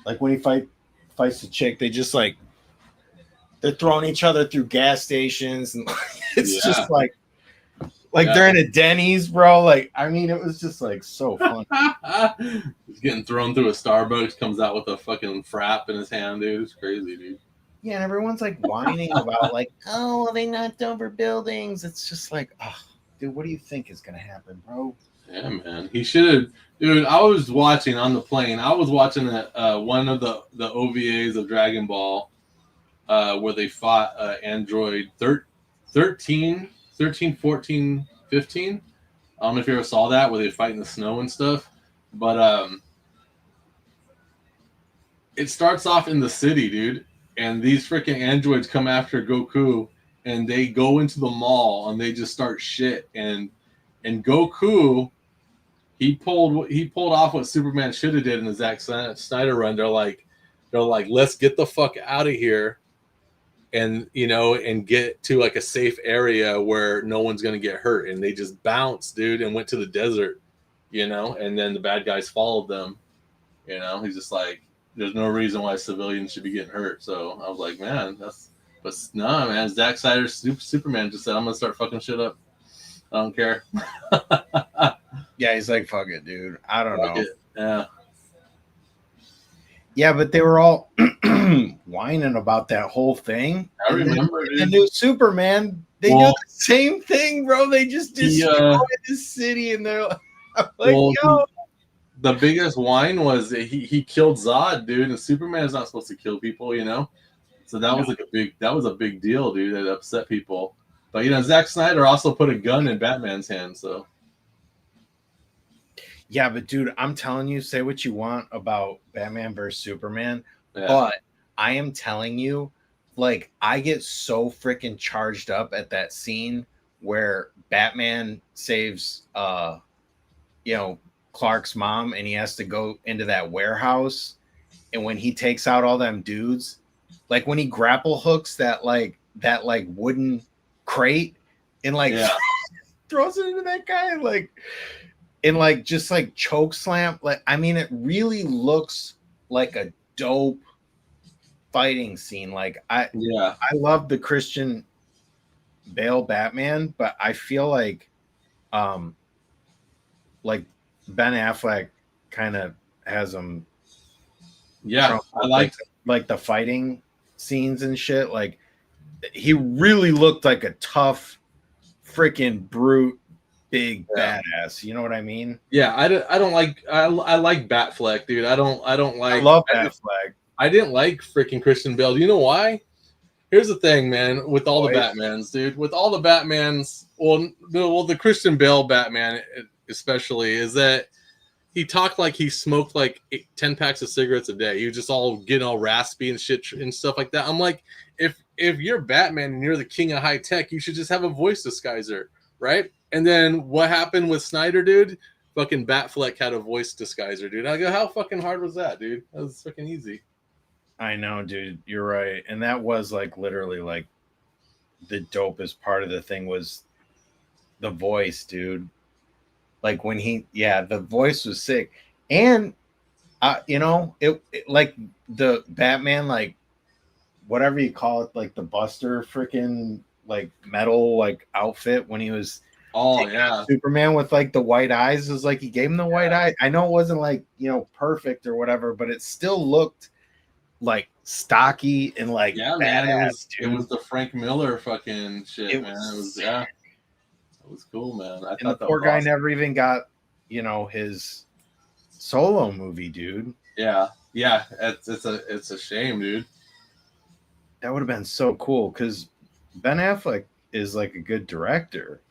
like when he fights the chick, they just like they're throwing each other through gas stations, and it's just like they're in a Denny's, bro. Like, I mean, it was just like so fun. He's getting thrown through a Starbucks, comes out with a fucking frap in his hand, dude. It's crazy, dude. Yeah, and everyone's like whining about like, oh, well, they knocked over buildings. It's just like, oh, dude, what do you think is gonna happen, bro? Yeah, man. He should have, dude. I was watching on the plane. I was watching one of the OVAs of Dragon Ball, where they fought Android 13, 14, 15. I don't know if you ever saw that, where they fight in the snow and stuff. But it starts off in the city, dude, and these freaking androids come after Goku, and they go into the mall and they just start shit. And Goku, he pulled off what Superman should have did in the Zack Snyder run. They're like, let's get the fuck out of here, and and get to like a safe area where no one's gonna get hurt. And they just bounced, dude, and went to the desert, and then the bad guys followed them. He's just like, there's no reason why civilians should be getting hurt. So I was like, man, but no, man, Zack Snyder's Superman just said, I'm gonna start fucking shit up. I don't care. Yeah, he's like, fuck it, dude. I don't know. Yeah. Yeah, but they were all whining about that whole thing. I remember the new Superman. They do the same thing, bro. They just destroyed the city, and they're like, yo. The biggest whine was that he killed Zod, dude, and Superman is not supposed to kill people, So that was a big deal, dude. That upset people. But Zack Snyder also put a gun in Batman's hand, so. Yeah, but dude, I'm telling you, say what you want about Batman versus Superman, but I am telling you, like, I get so freaking charged up at that scene where Batman saves Clark's mom, and he has to go into that warehouse, and when he takes out all them dudes, like when he grapple hooks that wooden crate and throws it into that guy, like, and like just like choke slam, like, I mean, it really looks like a dope fighting scene. Like, I love the Christian Bale Batman, but I feel like Ben Affleck kind of has him. Yeah, I like the fighting scenes and shit. Like, he really looked like a tough freaking brute, big badass. You know what I mean? Yeah, I like Batfleck, dude. I love Batfleck. I didn't like freaking Christian Bale. Do you know why? Here's the thing, man. With all the Batmans, dude. With all the Batmans, the Christian Bale Batman especially is that he talked like he smoked like 10 packs of cigarettes a day. He was just all getting all raspy and shit and stuff like that. I'm like, if you're Batman and you're the king of high tech, you should just have a voice disguiser, right? And then what happened with Snyder, dude? Fucking Batfleck had a voice disguiser, dude. I go, how fucking hard was that, dude? That was fucking easy. I know, dude. You're right. And that was like literally like the dopest part of the thing was the voice, dude. Like when the voice was sick. And it like the Batman, like whatever you call it, like the Buster freaking like metal like outfit when he was Superman with like the white eyes, is like he gave him the white eye. I know it wasn't like perfect or whatever, but it still looked like stocky and like man. It was the Frank Miller fucking shit, man. It was cool, man. I thought the poor guy never even got his solo movie, dude. Yeah, it's a shame, dude. That would have been so cool because Ben Affleck is like a good director.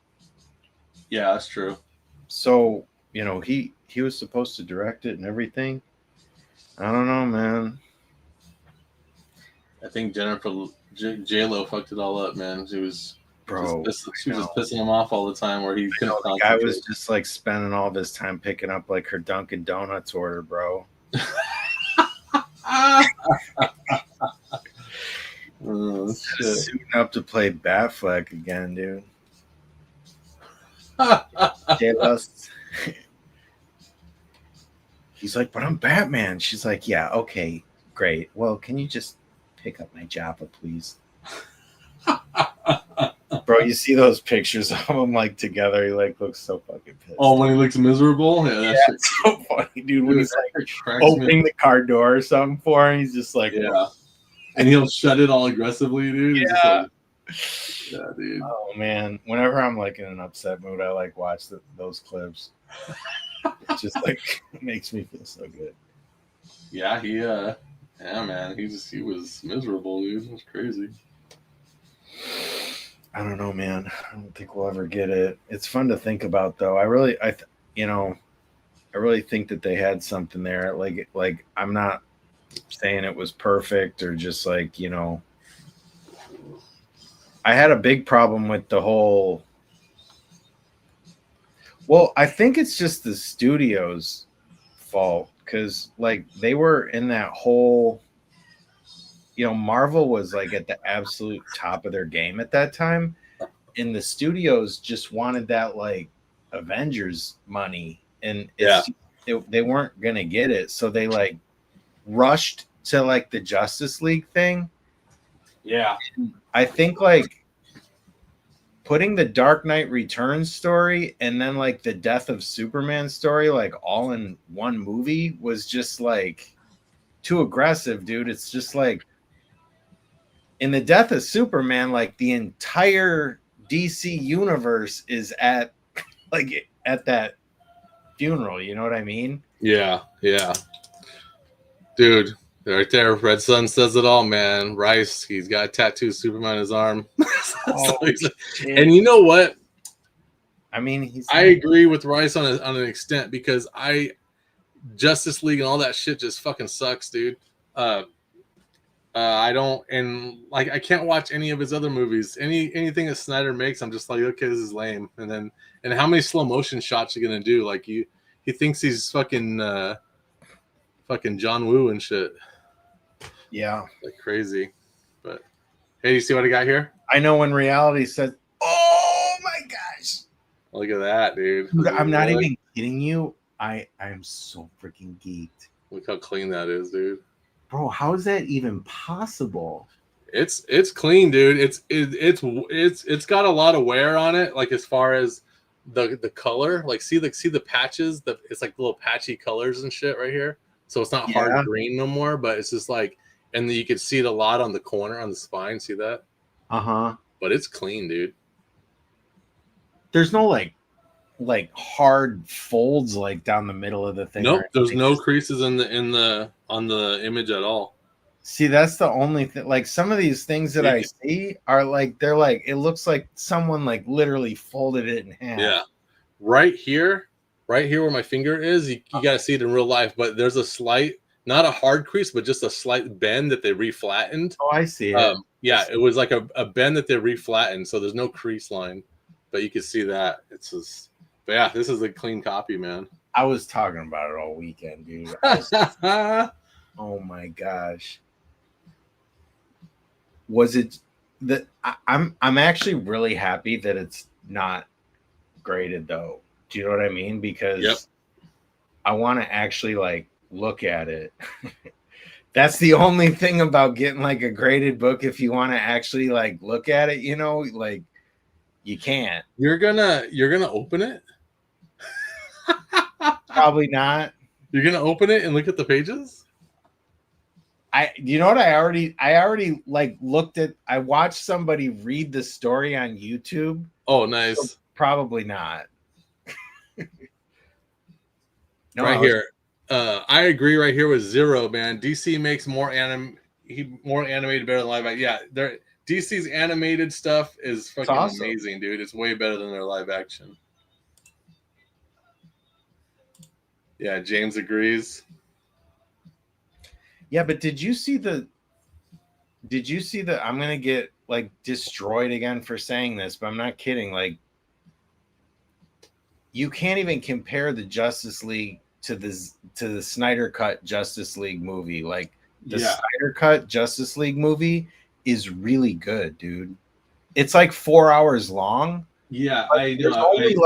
Yeah, that's true. So he was supposed to direct it and everything. I don't know, man. I think Jennifer J-Lo fucked it all up, man. She was just pissing him off all the time where he couldn't concentrate. The guy was just like spending all this time picking up like her Dunkin' Donuts order, bro. Oh, suiting up to play Batfleck again, dude. He's like, but I'm Batman. She's like, yeah, okay, great. Well, can you just pick up my Joppa, please? Bro, you see those pictures of him like together? He like looks so fucking pissed. Oh, when he looks miserable? Yeah, that's so funny, dude. When he's like opening the car door or something for him, he's just like, and he'll shut it all aggressively, dude. Yeah. Yeah, dude. Oh man, whenever I'm like in an upset mood, I like watch those clips. It just like makes me feel so good. Yeah, man, he was miserable, dude. It was crazy. I don't know, man. I don't think we'll ever get it. It's fun to think about, though. I really think that they had something there. Like I'm not saying it was perfect or just like I had a big problem with the whole. Well, I think it's just the studio's fault because like they were in that whole. Marvel was like at the absolute top of their game at that time, and the studios just wanted that like Avengers money, and they weren't gonna get it, so they like rushed to like the Justice League thing. Yeah, I think like putting the Dark Knight Returns story and then like the Death of Superman story like all in one movie was just like too aggressive, dude. It's just like in the Death of Superman, like the entire DC universe is at that funeral. You know what I mean? Yeah. Dude, right there, Red Sun says it all, man. Rice, he's got a tattoo of Superman on his arm. And you know what? I mean, I agree with Rice on an extent because Justice League and all that shit just fucking sucks, dude. I don't, and like I can't watch any of his other movies. Anything that Snyder makes, I'm just like, okay, this is lame. And how many slow motion shots are you gonna do? Like he thinks he's fucking John Woo and shit. Yeah, like crazy. But hey, you see what I got here? I know when reality says, "Oh my gosh, look at that, dude!" I'm not even kidding you. I am so freaking geeked. Look how clean that is, dude. Bro, how is that even possible? It's clean, dude. It's got a lot of wear on it, like as far as the color. Like see the patches, it's like little patchy colors and shit right here. So it's not hard green no more, but it's just like, and then you can see it a lot on the corner on the spine. See that? But it's clean, dude. There's no like hard folds like down the middle of the thing. Nope, there's no creases on the image at all. See, that's the only thing. Like some of these things that I see are like they're like it looks like someone like literally folded it in half. Yeah, right here where my finger is, you gotta see it in real life. But there's a slight, not a hard crease, but just a slight bend that they reflattened. Oh, I see it. Yeah, it was like a bend that they reflattened, so there's no crease line, but you can see that. It's just, but yeah, this is a clean copy, man. I was talking about it all weekend, dude. Oh my gosh. Was it that I'm actually really happy that it's not graded though. Do you know what I mean? Because I want to actually like look at it. That's the only thing about getting like a graded book. If you want to actually like look at it, you know, like you can't. You're gonna open it? Probably not. You're gonna open it and look at the pages? You know what? I already like looked at. I watched somebody read the story on YouTube. Oh, nice. So probably not. No, right here. I agree. Right here with Zero, man. DC makes more animated better than live action. Yeah, DC's animated stuff is fucking amazing, dude. It's way better than their live action. Yeah, James agrees. Yeah, but did you see the I'm gonna get like destroyed again for saying this, but I'm not kidding. Like, you can't even compare the Justice League to the Snyder Cut Justice League movie. Like the Snyder Cut Justice League movie is really good, dude. It's like 4 hours long. Yeah, there's only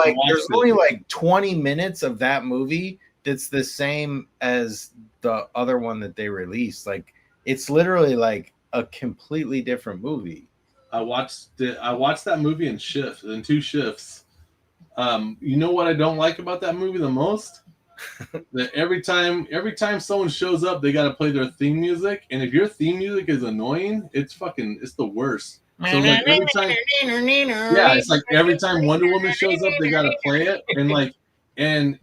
like 20 minutes of that movie that's the same as the other one that they released. Like it's literally like a completely different movie. I watched that movie in two shifts. You know what I don't like about that movie the most? That every time someone shows up, they got to play their theme music, and if your theme music is annoying, it's the worst. So like every time, it's like every time Wonder Woman shows up, they got to play it, and like and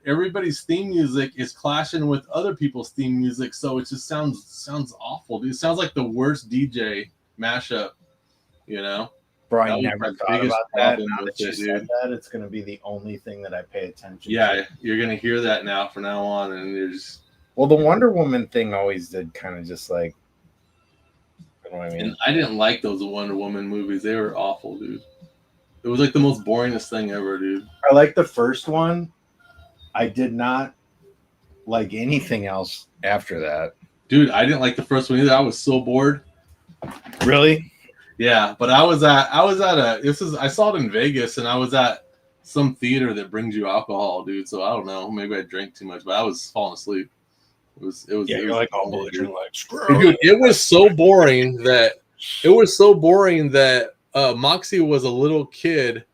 everybody's theme music is clashing with other people's theme music, so it just sounds awful, dude. It sounds like the worst DJ mashup, you know. Bro, I never thought about that. Now that you said that, it's going to be the only thing that I pay attention to. Yeah, you're going to hear that now from now on, and there's. Well, the Wonder Woman thing always did kind of just like. You know what I mean? And I didn't like those Wonder Woman movies. They were awful, dude. It was like the most boringest thing ever, dude. I like the first one. I did not like anything else after that. Dude, I didn't like the first one either. I was so bored. Really? Yeah, but I saw it in Vegas, and I was at some theater that brings you alcohol, dude. So I don't know, maybe I drank too much, but I was falling asleep. It was you're like, oh, you're like, screw. Dude, it was so boring that Moxie was a little kid.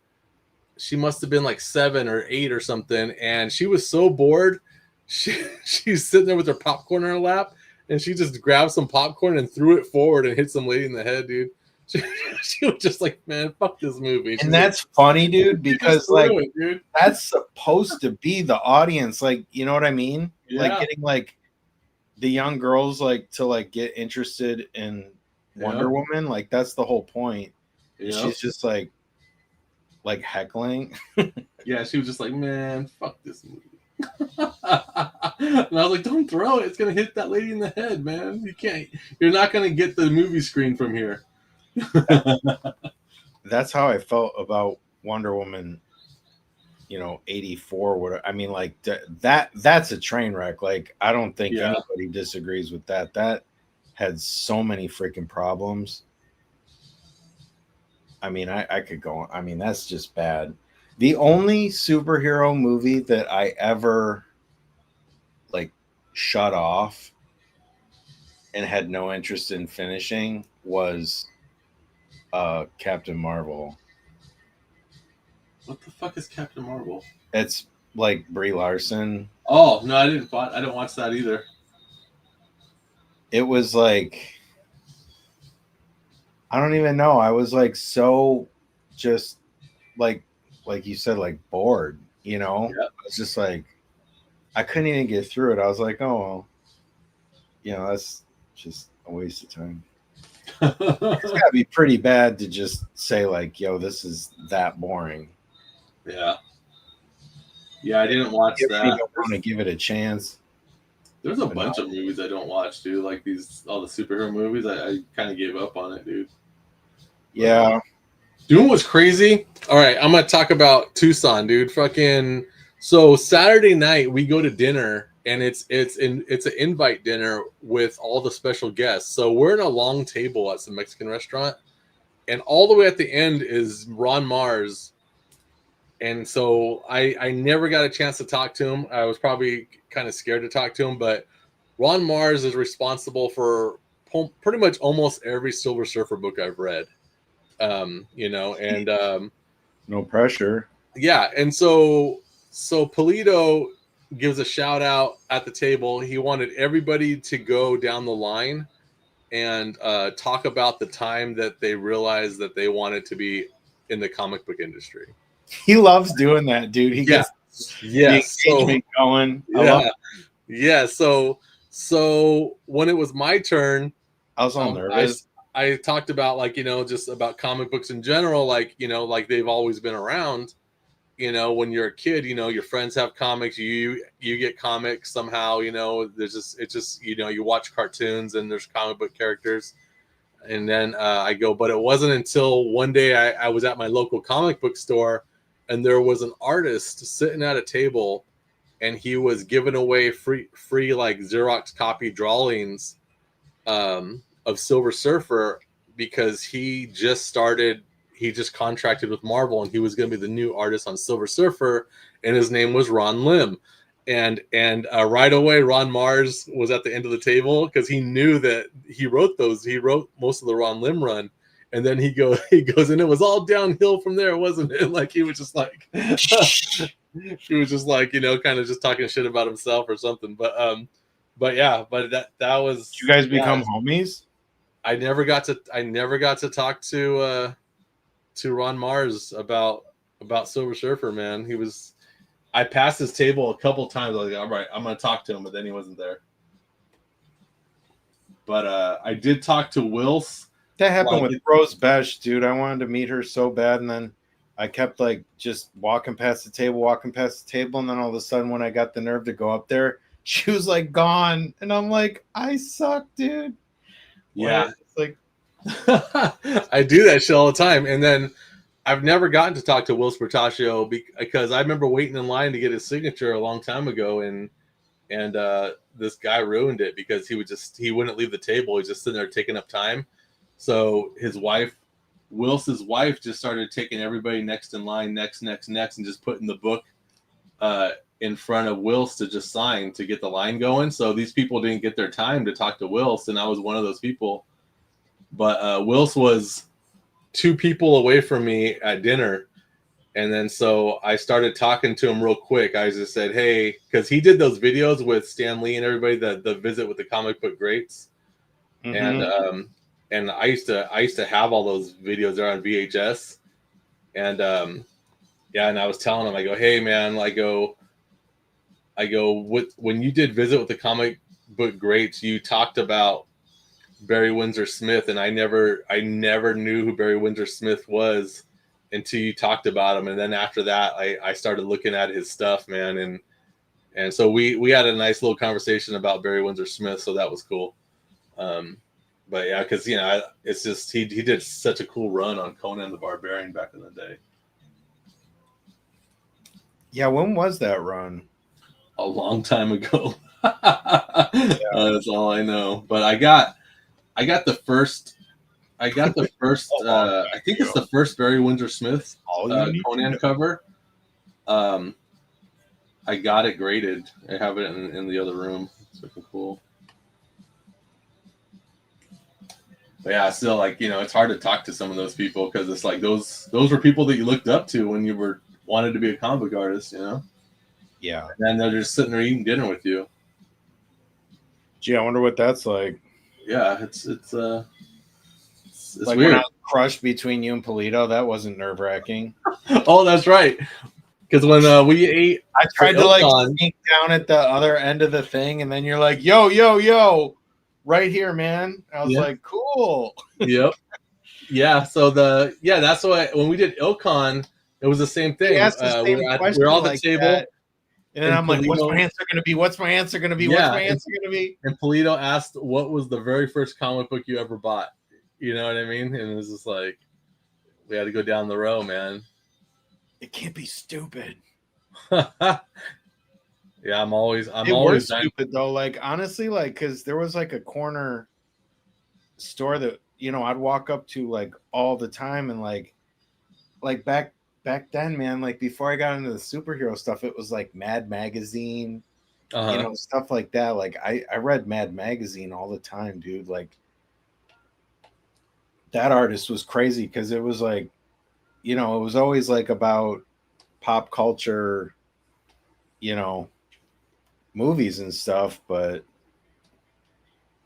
She must have been like 7 or 8 or something, and she was so bored. She's sitting there with her popcorn in her lap, and she just grabbed some popcorn and threw it forward and hit some lady in the head, dude. She was just like, man, fuck this movie. And that's funny, dude, because like that's supposed to be the audience, like, you know what I mean? Yeah. Like getting like the young girls like to like get interested in Wonder Woman, like that's the whole point. She's just like heckling. Yeah, she was just like, man, fuck this movie. And I was like, don't throw it, it's gonna hit that lady in the head, man. You're not gonna get the movie screen from here. That's how I felt about Wonder Woman, 84. What I mean, like that's a train wreck. Like I don't think anybody disagrees with that. That had so many freaking problems. I mean, I could go on. I mean, that's just bad. The only superhero movie that I ever like shut off and had no interest in finishing was Captain Marvel. What the fuck is Captain Marvel? It's like Brie Larson. Oh no, I didn't watch that either. It was like, I don't even know. I was like so just like you said, like bored, Yep. It's just like I couldn't even get through it. I was like, oh well, that's just a waste of time. It's gotta be pretty bad to just say like, "Yo, this is that boring." Yeah. Yeah, I didn't watch If you that. don't want to give it a chance. There's a bunch of movies I don't watch, dude. Like all the superhero movies. I kind of gave up on it, dude. Yeah. Doing what's crazy. All right, I'm gonna talk about Tucson, dude. Fucking. So Saturday night we go to dinner, and it's an invite dinner with all the special guests. So we're in a long table at some Mexican restaurant, and all the way at the end is Ron Mars. And so I never got a chance to talk to him. I was probably kind of scared to talk to him, but Ron Mars is responsible for pretty much almost every Silver Surfer book I've read. No pressure. Yeah, and so Polito gives a shout out at the table. He wanted everybody to go down the line and talk about the time that they realized that they wanted to be in the comic book industry. He loves doing that, dude. He gets the engagement going. Yeah. So when it was my turn, I was all nervous. I talked about just about comic books in general, like they've always been around. When you're a kid, your friends have comics, you get comics somehow. You watch cartoons and there's comic book characters. And then I go, but it wasn't until one day I was at my local comic book store, and there was an artist sitting at a table, and he was giving away free like Xerox copy drawings of Silver Surfer, because he just contracted with Marvel, and he was going to be the new artist on Silver Surfer, and his name was Ron Lim. And right away, Ron Mars was at the end of the table because he knew that he wrote most of the Ron Lim run. And then he goes, and it was all downhill from there, wasn't it? Like he was just like, kind of just talking shit about himself or something. But that was. Did you guys become homies? I never got to talk to Ron Mars about Silver Surfer, man. I passed his table a couple times. I was like, all right, I'm going to talk to him, but then he wasn't there. But I did talk to Wills. That happened with Rose Besh, dude. I wanted to meet her so bad, and then I kept just walking past the table, and then all of a sudden, when I got the nerve to go up there, she was gone, and I'm like, I suck, dude. Yeah, I do that shit all the time, and then I've never gotten to talk to Will Spertaccio because I remember waiting in line to get his signature a long time ago, and this guy ruined it because he wouldn't leave the table. He was just sitting there taking up time. So his wife, Wils's wife, just started taking everybody next in line, next, and just putting the book in front of Wills to just sign to get the line going. So these people didn't get their time to talk to Wills, and I was one of those people. But Wills was 2 people away from me at dinner. And then so I started talking to him real quick. I just said, hey, because he did those videos with Stan Lee and everybody, the visit with the comic book greats. Mm-hmm. And I used to have all those videos there on VHS. And and I was telling him, I go, hey man, I go when you did Visit with the Comic Book Greats, you talked about Barry Windsor Smith, and I never knew who Barry Windsor Smith was until you talked about him. And then after that, I started looking at his stuff, man, and so we had a nice little conversation about Barry Windsor Smith, so that was cool. But yeah, because it's just he did such a cool run on Conan the Barbarian back in the day. Yeah, when was that run? A long time ago. That's all I know. But I got the first. I think it's the first Barry Windsor Smith Conan cover. I got it graded. I have it in the other room. It's looking cool. But yeah, still it's hard to talk to some of those people because it's like those were people that you looked up to when you wanted to be a comic book artist, Yeah. And they're just sitting there eating dinner with you. Gee, I wonder what that's like. Yeah, it's like weird. When I was crushed between you and Polito, that wasn't nerve-wracking. Oh, that's right. Because when we ate, I tried to sneak down at the other end of the thing, and then you're like, yo, right here, man. I was Yeah. like, cool. Yep. Yeah. So that's why when we did Ilcon, it was the same He thing. asked the same We were question all at like the table, that. And then and I'm like, what's Polito, my answer going to be? What's my answer going to be? What's yeah, my answer going to be? and Polito asked, "What was the very first comic book you ever bought?" You know what I mean? And it was just like we had to go down the row, man. It can't be stupid. Yeah, I'm always They were dying. stupid though. Like honestly, like because there was like a corner store that I'd walk up to like all the time, and like back then, man, like before I got into the superhero stuff, it was like Mad Magazine, stuff like that. Like I read Mad Magazine all the time, dude. Like that artist was crazy because it was like, it was always like about pop culture, movies and stuff, but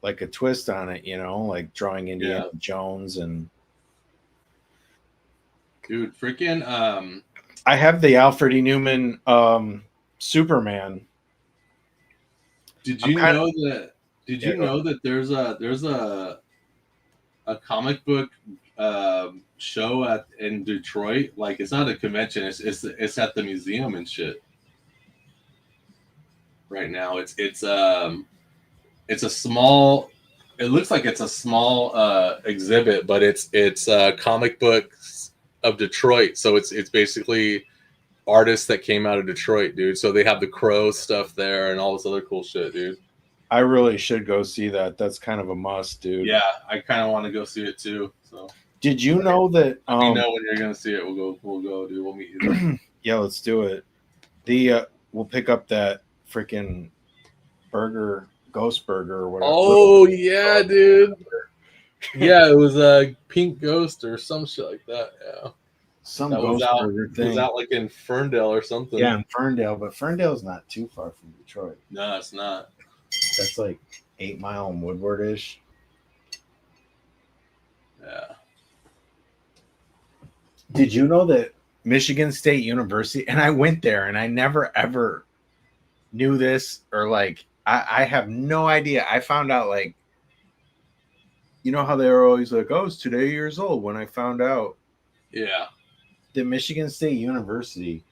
like a twist on it, like drawing Indiana Jones. And dude, freaking I have the Alfred E. Newman Superman. Did you know that there's a comic book show in Detroit? Like it's not a convention, it's at the museum and shit. Right now it's a small, it looks like it's a small exhibit, but it's comic books of Detroit. So it's basically artists that came out of Detroit, dude. So they have the Crow stuff there and all this other cool shit, dude. I really should go see that. That's kind of a must, dude. Yeah, I kind of want to go see it too. So did you know that let me know when you're gonna see it. We'll go, dude. We'll meet you there. Yeah, let's do it. We'll pick up that freaking burger, Ghost Burger or whatever. Oh yeah, dude. Yeah, it was a Pink Ghost or some shit like that. Yeah. Some that Ghost was out, Burger thing. It was out like in Ferndale or something. Yeah, in Ferndale, but Ferndale's not too far from Detroit. No, it's not. That's like 8 Mile and Woodward-ish. Yeah. Did you know that Michigan State University, and I went there and I never ever knew this, or like I have no idea. I found out like, how they were always like, I was 2 years old when I found out. Yeah. The Michigan State University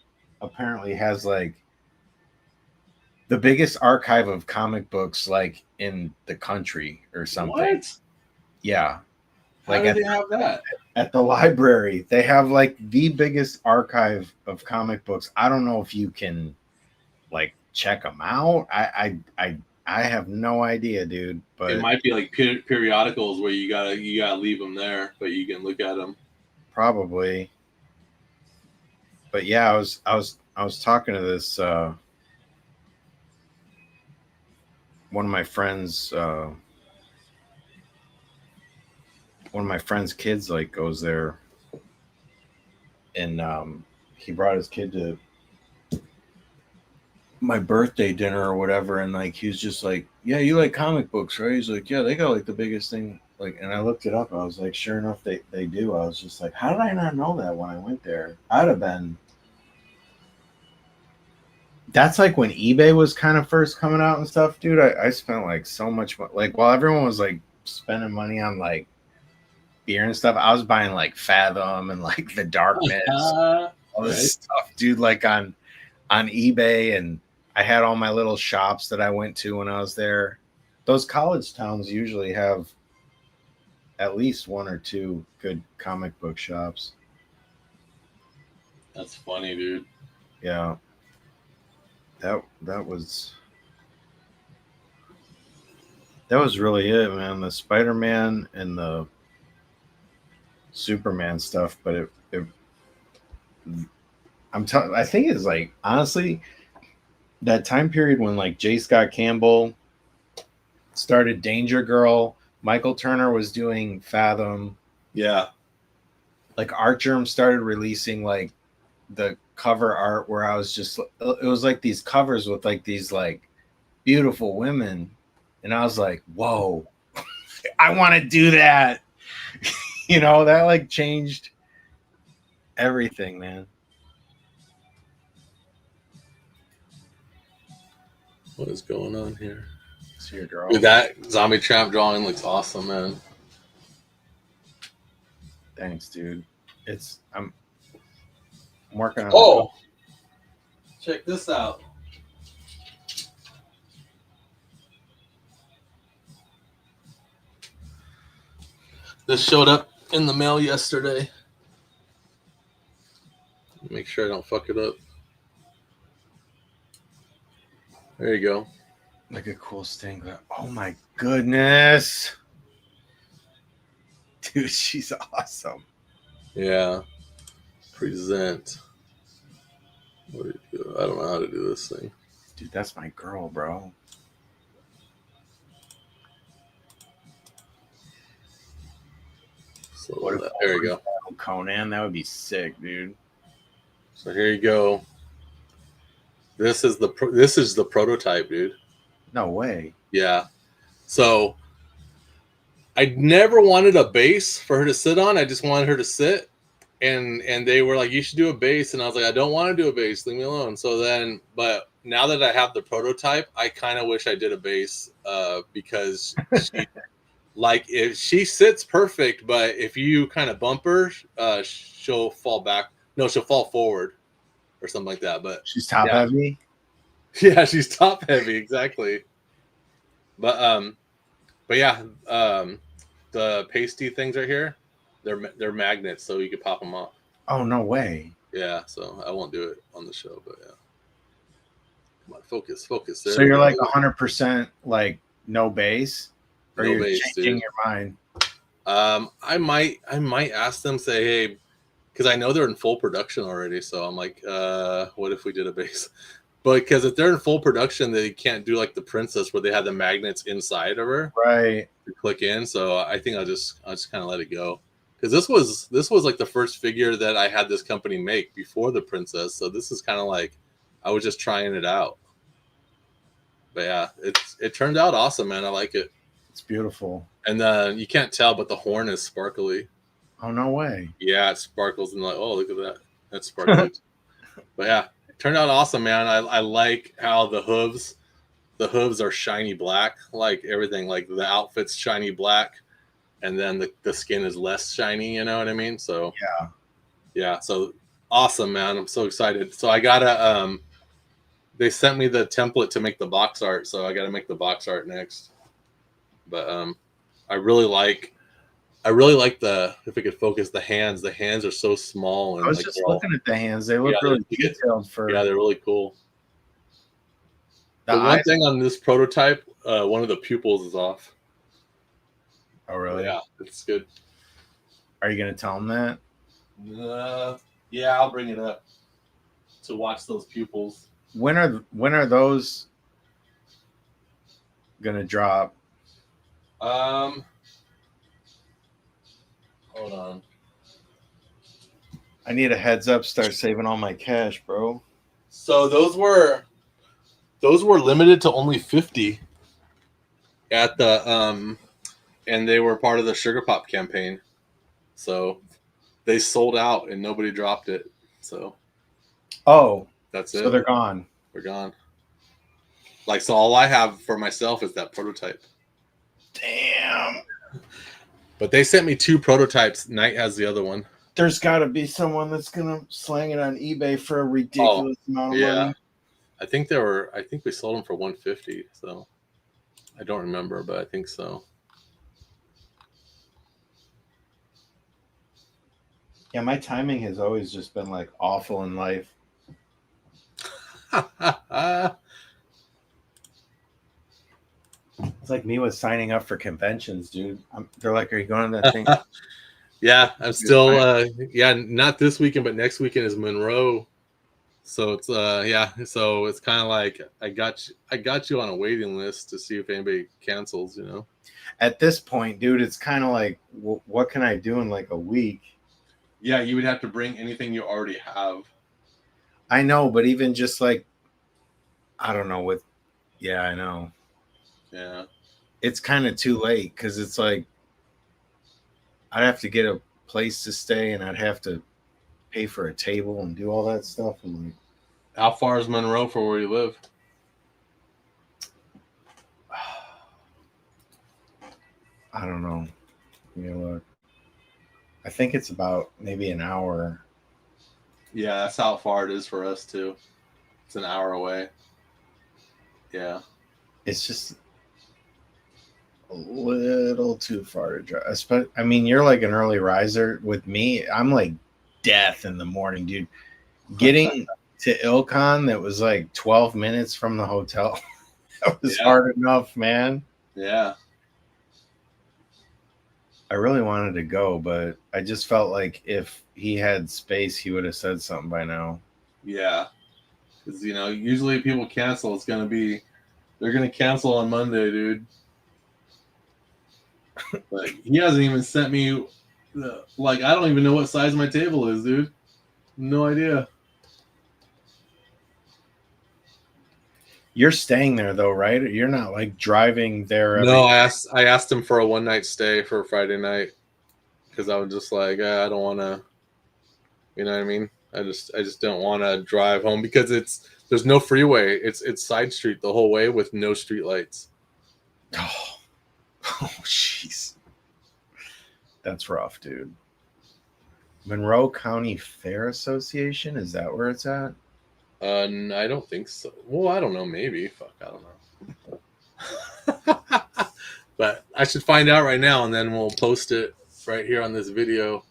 apparently has like the biggest archive of comic books like in the country or something. What? Yeah. How do they have that? At the library, they have like the biggest archive of comic books. I don't know if you can like check them out. I have no idea, dude. But it might be like periodicals where you gotta leave them there, but you can look at them. Probably. But yeah, I was talking to this one of my friends' kids like goes there, and he brought his kid to my birthday dinner or whatever, and like he was just like, yeah, you like comic books, right? He's like, yeah, they got like the biggest thing, like, and I looked it up. I was like, sure enough, they do. I was just like, how did I not know that when I went there? I'd have been. That's like when eBay was kind of first coming out and stuff, dude. I spent like so much money. Like while everyone was like spending money on like beer and stuff, I was buying like Fathom and like The Darkness, all this stuff, dude. Like on eBay, and I had all my little shops that I went to when I was there. Those college towns usually have at least one or two good comic book shops. That's funny, dude. Yeah. That was really it, man. The Spider-Man and the Superman stuff, but I think it's like, honestly, that time period when like J. Scott Campbell started Danger Girl, Michael Turner was doing Fathom. Yeah. Like Artgerm started releasing like the cover art where I was just, it was like these covers with like these like beautiful women, and I was like, whoa, I want to do that. That like changed everything, man. What is going on here? See your girl. Dude, that zombie trap drawing looks awesome, man. Thanks, dude. I'm working on. Oh, check this out. This showed up in the mail yesterday. Make sure I don't fuck it up. There you go. Like a cool sting. Oh my goodness. Dude, she's awesome. Yeah. Present. What do you do? I don't know how to do this thing. Dude, that's my girl, bro. So there you go. Conan, that would be sick, dude. So here you go. This is the prototype, dude. No way. Yeah. So I never wanted a base for her to sit on. I just wanted her to sit. And they were like, you should do a base. And I was like, I don't want to do a base. Leave me alone. So then, but now that I have the prototype, I kind of wish I did a base because she, like, if she sits perfect, but if you kind of bump her, she'll fall back. No, she'll fall forward or something like that. But she's top heavy. Yeah, she's top heavy, exactly. But yeah, the pasty things right here, they're magnets, so you could pop them off. Oh, no way. Yeah, so I won't do it on the show, but yeah. Come on, focus. There so you're like 100% like no base, or no you're base, changing dude. your mind? I might ask them, say, hey, because I know they're in full production already, so I'm like, what if we did a base? But because if they're in full production, they can't do like the Princess where they have the magnets inside of her, right, to click in. So I think I'll just kind of let it go, because this was like the first figure that I had this company make before the Princess. So this is kind of like I was just trying it out. But yeah, it turned out awesome, man. I like it. It's beautiful. And you can't tell, but the horn is sparkly. Oh, no way. Yeah, it sparkles and like, oh, look at that. That's sparkly. But yeah, it turned out awesome, man. I like how the hooves are shiny black, like everything, like the outfit's shiny black, and then the skin is less shiny, you know what I mean? So yeah, so awesome, man. I'm so excited. So I gotta they sent me the template to make the box art, so I gotta make the box art next. But I really like the, if we could focus, the hands. The hands are so small. And I was like, just looking at the hands. They look really detailed. Yeah, they're really cool. The one thing on this prototype, one of the pupils is off. Oh, really? Yeah, it's good. Are you going to tell them that? Yeah, I'll bring it up to watch those pupils. When are those going to drop? Hold on. I need a heads up. Start saving all my cash, bro. So those were limited to only 50 at the and they were part of the Sugar Pop campaign. So they sold out and nobody dropped it. So that's it. So they're gone. They're gone. Like, so all I have for myself is that prototype. Damn. But they sent me 2 prototypes. Knight has the other one. There's got to be someone that's gonna slang it on eBay for a ridiculous amount of money. I think we sold them for 150. So I don't remember, but I think so. Yeah, my timing has always just been like awful in life. It's like me with signing up for conventions, dude. They're like, "Are you going to that thing?" Yeah, I'm still. Not this weekend, but next weekend is Monroe. So it's So it's kind of like I got you on a waiting list to see if anybody cancels. You know. At this point, dude, it's kind of like, what can I do in like a week? Yeah, you would have to bring anything you already have. I know, but even just like, I don't know what. Yeah, I know. Yeah. It's kind of too late because it's like I'd have to get a place to stay and I'd have to pay for a table and do all that stuff. And like, how far is Monroe from where you live? I don't know. Let me look. I think it's about maybe an hour. Yeah, that's how far it is for us too. It's an hour away. Yeah. It's just a little too far to drive. I mean, you're like an early riser. With me, I'm like death in the morning, dude. Getting to Ilcon, that was like 12 minutes from the hotel. That was hard enough, man. Yeah. I really wanted to go, but I just felt like if he had space, he would have said something by now. Yeah. Because, you know, usually people cancel. They're going to cancel on Monday, dude. Like, he hasn't even sent me, like, I don't even know what size my table is, dude. No idea. You're staying there though, right? You're not like driving there. No, I asked him for a one night stay for Friday night because I was just like, I don't want to, you know what I mean? I just don't want to drive home because there's no freeway. It's side street the whole way with no street lights. Oh, jeez, that's rough, dude. Monroe County Fair Association, is that where it's at? I don't think so. Well, I don't know. Maybe. Fuck, I don't know. But I should find out right now, and then we'll post it right here on this video.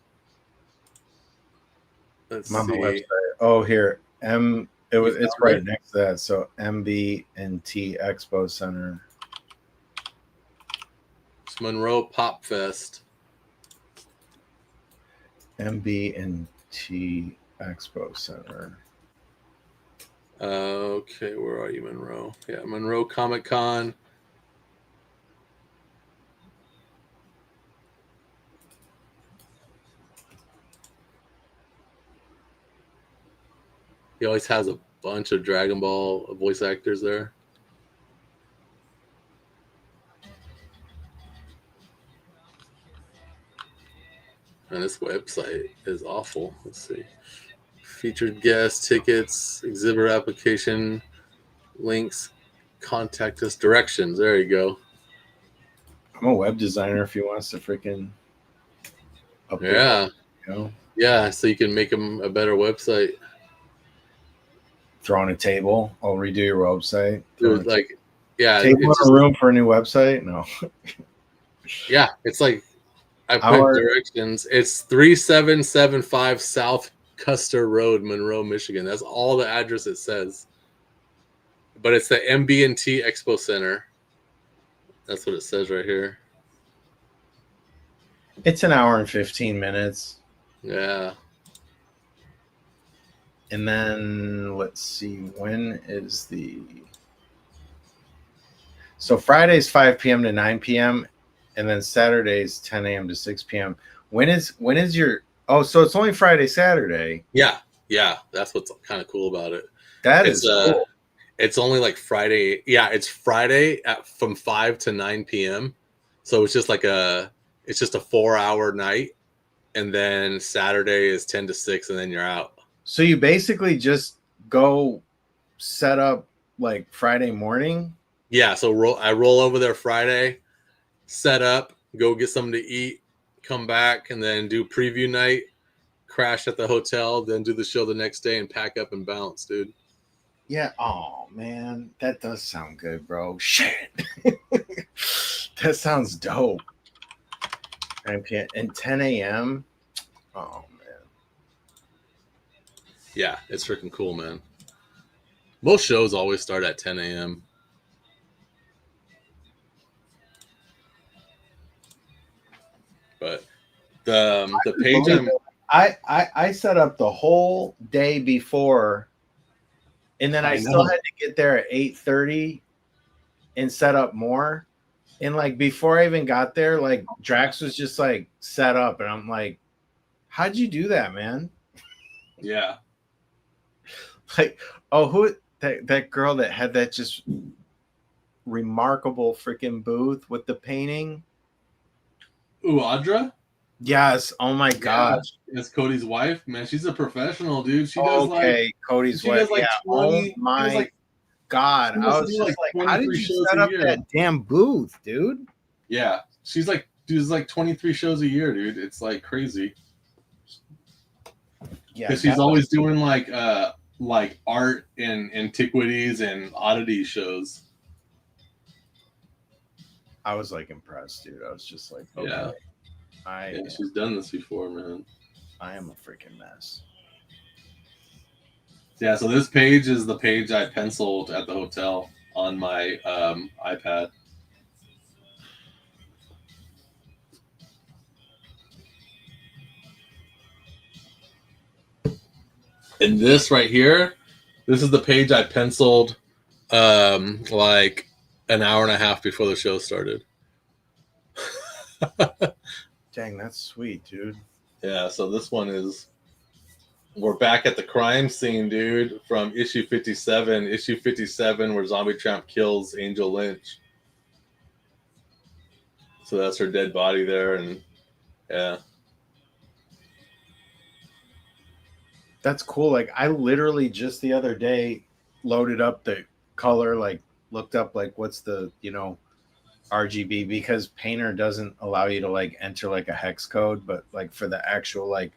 Let's see. Website. Oh, here. It's right next to that. So MB&T Expo Center. It's Monroe Pop Fest. MB&T Expo Center. Okay, where are you, Monroe? Yeah, Monroe Comic Con. He always has a bunch of Dragon Ball voice actors there. And this website is awful. Let's see. Featured guests, tickets, exhibitor application, links, contact us, directions. There you go. I'm a web designer if he wants to freaking update. Yeah. It, you know? Yeah, so you can make him a better website. Throw on a table. I'll redo your website. Dude, like, yeah. Table in a room for a new website? No. Yeah, it's like I put directions. It's 3775 South Custer Road, Monroe, Michigan. That's all the address it says. But it's the MB&T Expo Center. That's what it says right here. It's an hour and 15 minutes. Yeah. And then let's see, when is so Friday's 5 p.m. to 9 p.m. and then Saturday's 10 a.m. to 6 p.m. When is your so it's only Friday, Saturday. Yeah. That's what's kind of cool about it. That is cool. It's only like Friday. Yeah, it's Friday from 5 to 9 p.m. So it's just like a 4-hour night. And then Saturday is 10 to 6 and then you're out. So you basically just go set up like Friday morning? Yeah, so I roll over there Friday, set up, go get something to eat, come back, and then do preview night, crash at the hotel, then do the show the next day and pack up and bounce, dude. Yeah. Oh, man. That does sound good, bro. Shit. That sounds dope. 9 p.m. and 10 a.m. Oh, man. Yeah, it's freaking cool, man. Most shows always start at 10 a.m. But the page I set up the whole day before, and then I still had to get there at 8:30 and set up more. And like before I even got there, like Drax was just like set up, and I'm like, how'd you do that, man? Yeah. Like, who that girl that had that just remarkable freaking booth with the painting? Ooh, Audra? Yes. Oh my gosh. It's Cody's wife, man. She's a professional, dude. She does Cody's wife. Does like 20, oh my God. I was just like, how did you set up that damn booth, dude? Yeah. She's like Dude, it's like 23 shows a year, dude. It's like crazy. Yeah, Because she's always doing like art and antiquities and oddity shows. I was like impressed, dude. I was just like, okay, yeah, she's done this before, man. I am a freaking mess. Yeah, so this page is the page I penciled at the hotel on my iPad. And this right here, this is the page I penciled like an hour and a half before the show started. Dang, that's sweet, dude. Yeah, so this one is, we're back at the crime scene, dude, from issue 57. Issue 57, where Zombie Tramp kills Angel Lynch. So that's her dead body there, and yeah. That's cool. Like, I literally just the other day loaded up the color, like looked up like what's the, RGB, because Painter doesn't allow you to like enter like a hex code, but like for the actual like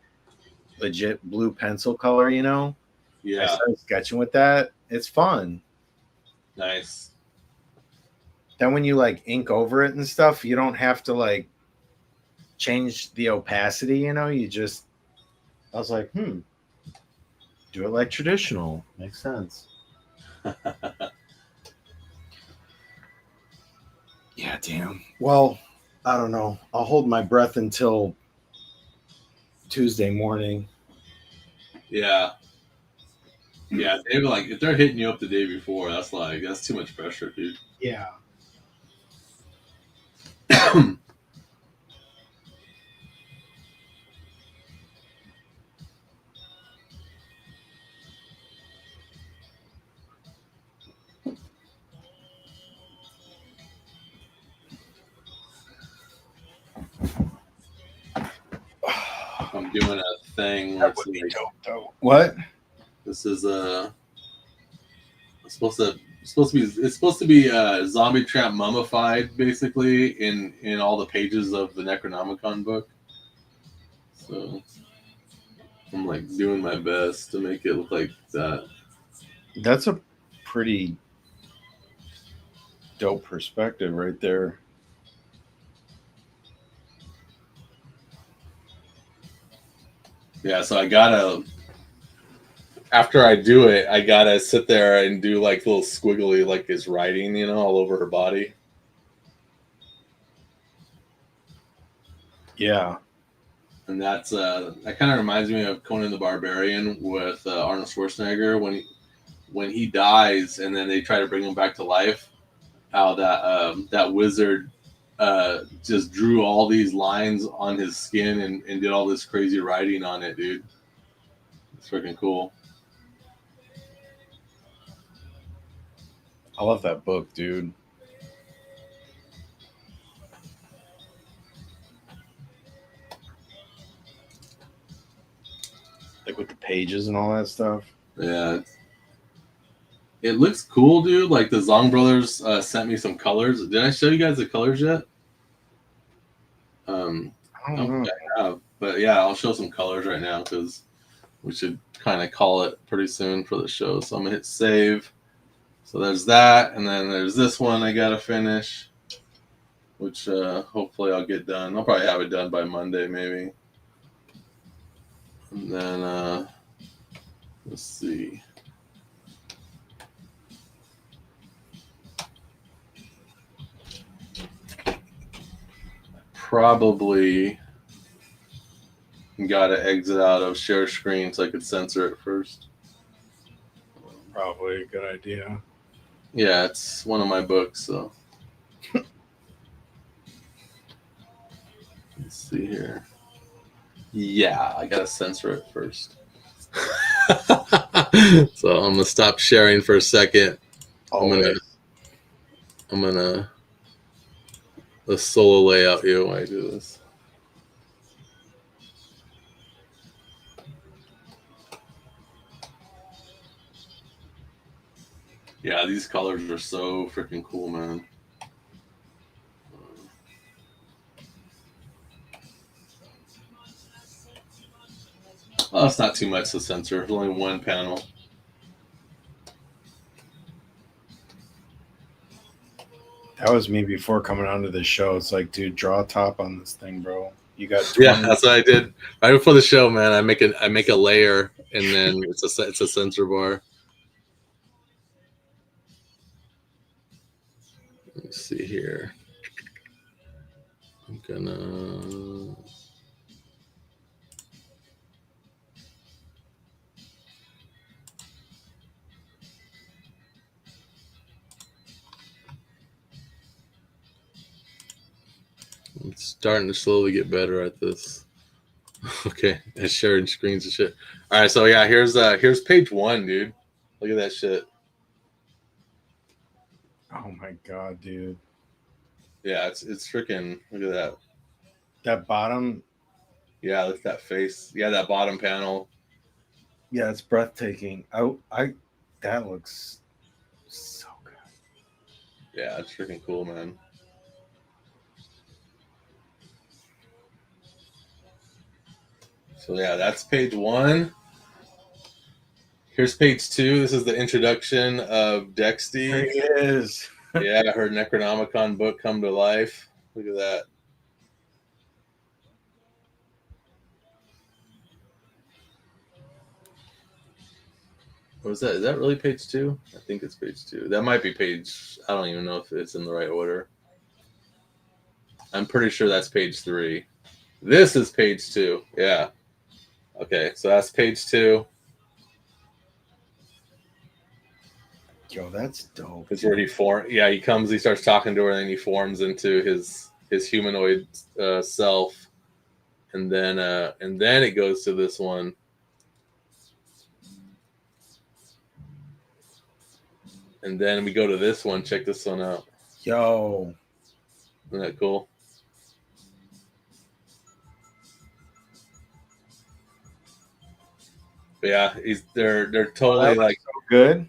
legit blue pencil color, I started sketching with that. It's fun. Nice. Then when you like ink over it and stuff, you don't have to like change the opacity, you just, I was like, do it like traditional. Makes sense. Yeah, damn. Well, I don't know. I'll hold my breath until Tuesday morning. Yeah. Yeah, David, like if they're hitting you up the day before, that's too much pressure, dude. Yeah. I'm doing a thing. That would be dope, though. What? This is it's supposed to be Zombie Tramp mummified, basically, in all the pages of the Necronomicon book. So I'm like doing my best to make it look like that. That's a pretty dope perspective right there. Yeah, so after I do it, I gotta sit there and do like little squiggly, like his writing, all over her body. Yeah. And that's that kind of reminds me of Conan the Barbarian with Arnold Schwarzenegger when he dies and then they try to bring him back to life. How that wizard just drew all these lines on his skin and did all this crazy writing on it, dude. It's freaking cool. I love that book, dude. Like with the pages and all that stuff. Yeah. It looks cool, dude. Like the Zong brothers sent me some colors. Did I show you guys the colors yet? I don't know. I have. But yeah, I'll show some colors right now because we should kind of call it pretty soon for the show. So I'm gonna hit save. So there's that, and then there's this one I gotta finish, which hopefully I'll get done. I'll probably have it done by Monday, maybe. And then let's see. Probably got to exit out of share screen so I could censor it first. Probably a good idea. Yeah, it's one of my books, so. Let's see here. Yeah, I gotta censor it first. So I'm gonna stop sharing for a second. Always. I'm gonna the solo layout here while I do this. Yeah, these colors are so freaking cool, man. Oh, it's not too much to censor. There's only one panel. That was me before coming onto the show. It's like, dude, draw a top on this thing, bro. You got 20. Yeah, that's what I did right before the show, man. I make a layer, and then it's a censor bar. Let me see here. I'm gonna. I'm starting to slowly get better at this. Okay, that's sharing screens and shit. All right, so yeah, here's page 1, dude. Look at that shit. Oh my god, dude. Yeah, it's freaking. Look at that. That bottom. Yeah, look at that face. Yeah, that bottom panel. Yeah, it's breathtaking. I that looks so good. Yeah, it's freaking cool, man. So yeah, that's page 1. Here's page 2. This is the introduction of Dexty. There he is. Yeah, her Necronomicon book come to life. Look at that. Or is that really page 2? I think it's page 2. That might be page. I don't even know if it's in the right order. I'm pretty sure that's page 3. This is page 2. Yeah. Okay, so that's page 2. Yo, that's dope. It's where he he starts talking to her, and then he forms into his humanoid self, and then it goes to this one. And then we go to this one. Check this one out. Yo. Isn't that cool? But yeah, they're totally like so good.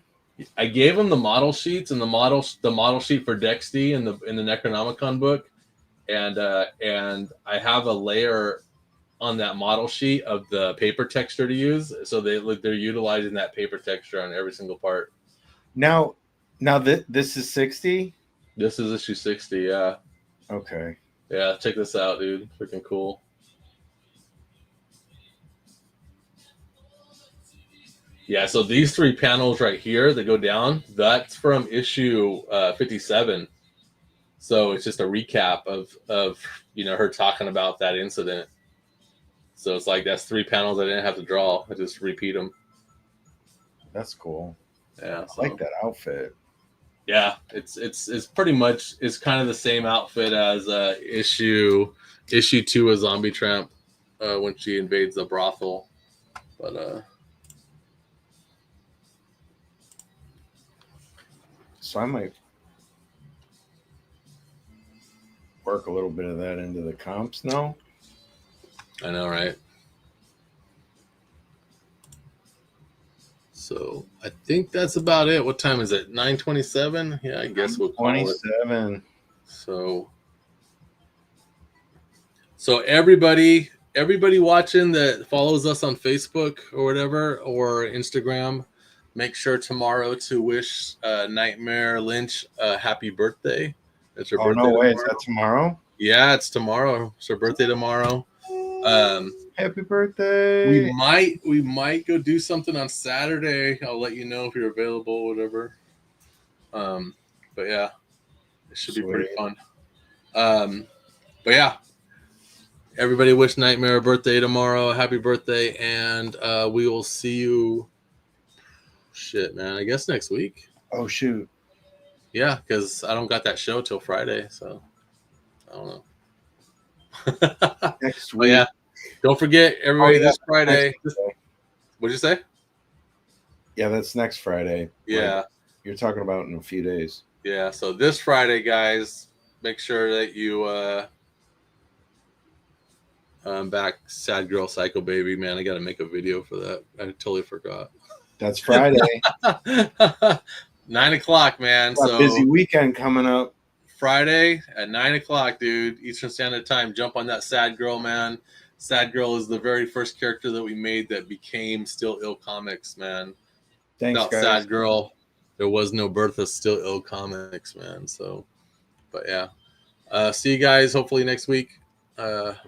I gave him the model sheets and the model sheet for Dexty in the Necronomicon book, and I have a layer on that model sheet of the paper texture to use. So they're utilizing that paper texture on every single part. Now this is 60. This is issue 60. Yeah. Okay. Yeah. Check this out, dude. Freaking cool. Yeah, so these 3 panels right here that go down, that's from issue 57. So it's just a recap of her talking about that incident. So it's like that's 3 panels I didn't have to draw. I just repeat them. That's cool. Yeah, I like that outfit. Yeah, it's pretty much it's kind of the same outfit as issue 2 of Zombie Tramp when she invades the brothel, but So I might work a little bit of that into the comps now. I know, right? So I think that's about it. What time is it? 9:27? Yeah, I guess we'll call 27. it. So everybody watching that follows us on Facebook or whatever or Instagram, make sure tomorrow to wish Nightmare Lynch a happy birthday. It's her birthday. No way! Is that tomorrow? Yeah, it's tomorrow. It's her birthday tomorrow. Happy birthday! We might go do something on Saturday. I'll let you know if you're available, whatever. But yeah, it should be pretty fun. But yeah, everybody wish Nightmare a birthday tomorrow. Happy birthday, and we will see you. Shit, man. I guess next week. Oh shoot. Yeah, because I don't got that show till Friday, so I don't know. Next week. But yeah, don't forget everybody this Friday. What'd you say? Yeah, that's next Friday. Yeah, like, you're talking about in a few days. Yeah, so this Friday, guys, make sure that you back Sad Girl Psycho Baby, man. I got to make a video for that. I totally forgot. That's Friday. 9 o'clock, man. So busy weekend coming up. Friday at 9 o'clock, dude. Eastern Standard Time. Jump on that Sad Girl, man. Sad Girl is the very first character that we made that became Still Ill Comics, man. Thanks, Without guys. Sad Girl, there was no birth of Still Ill Comics, man. So, but yeah. See you guys hopefully next week. Bye.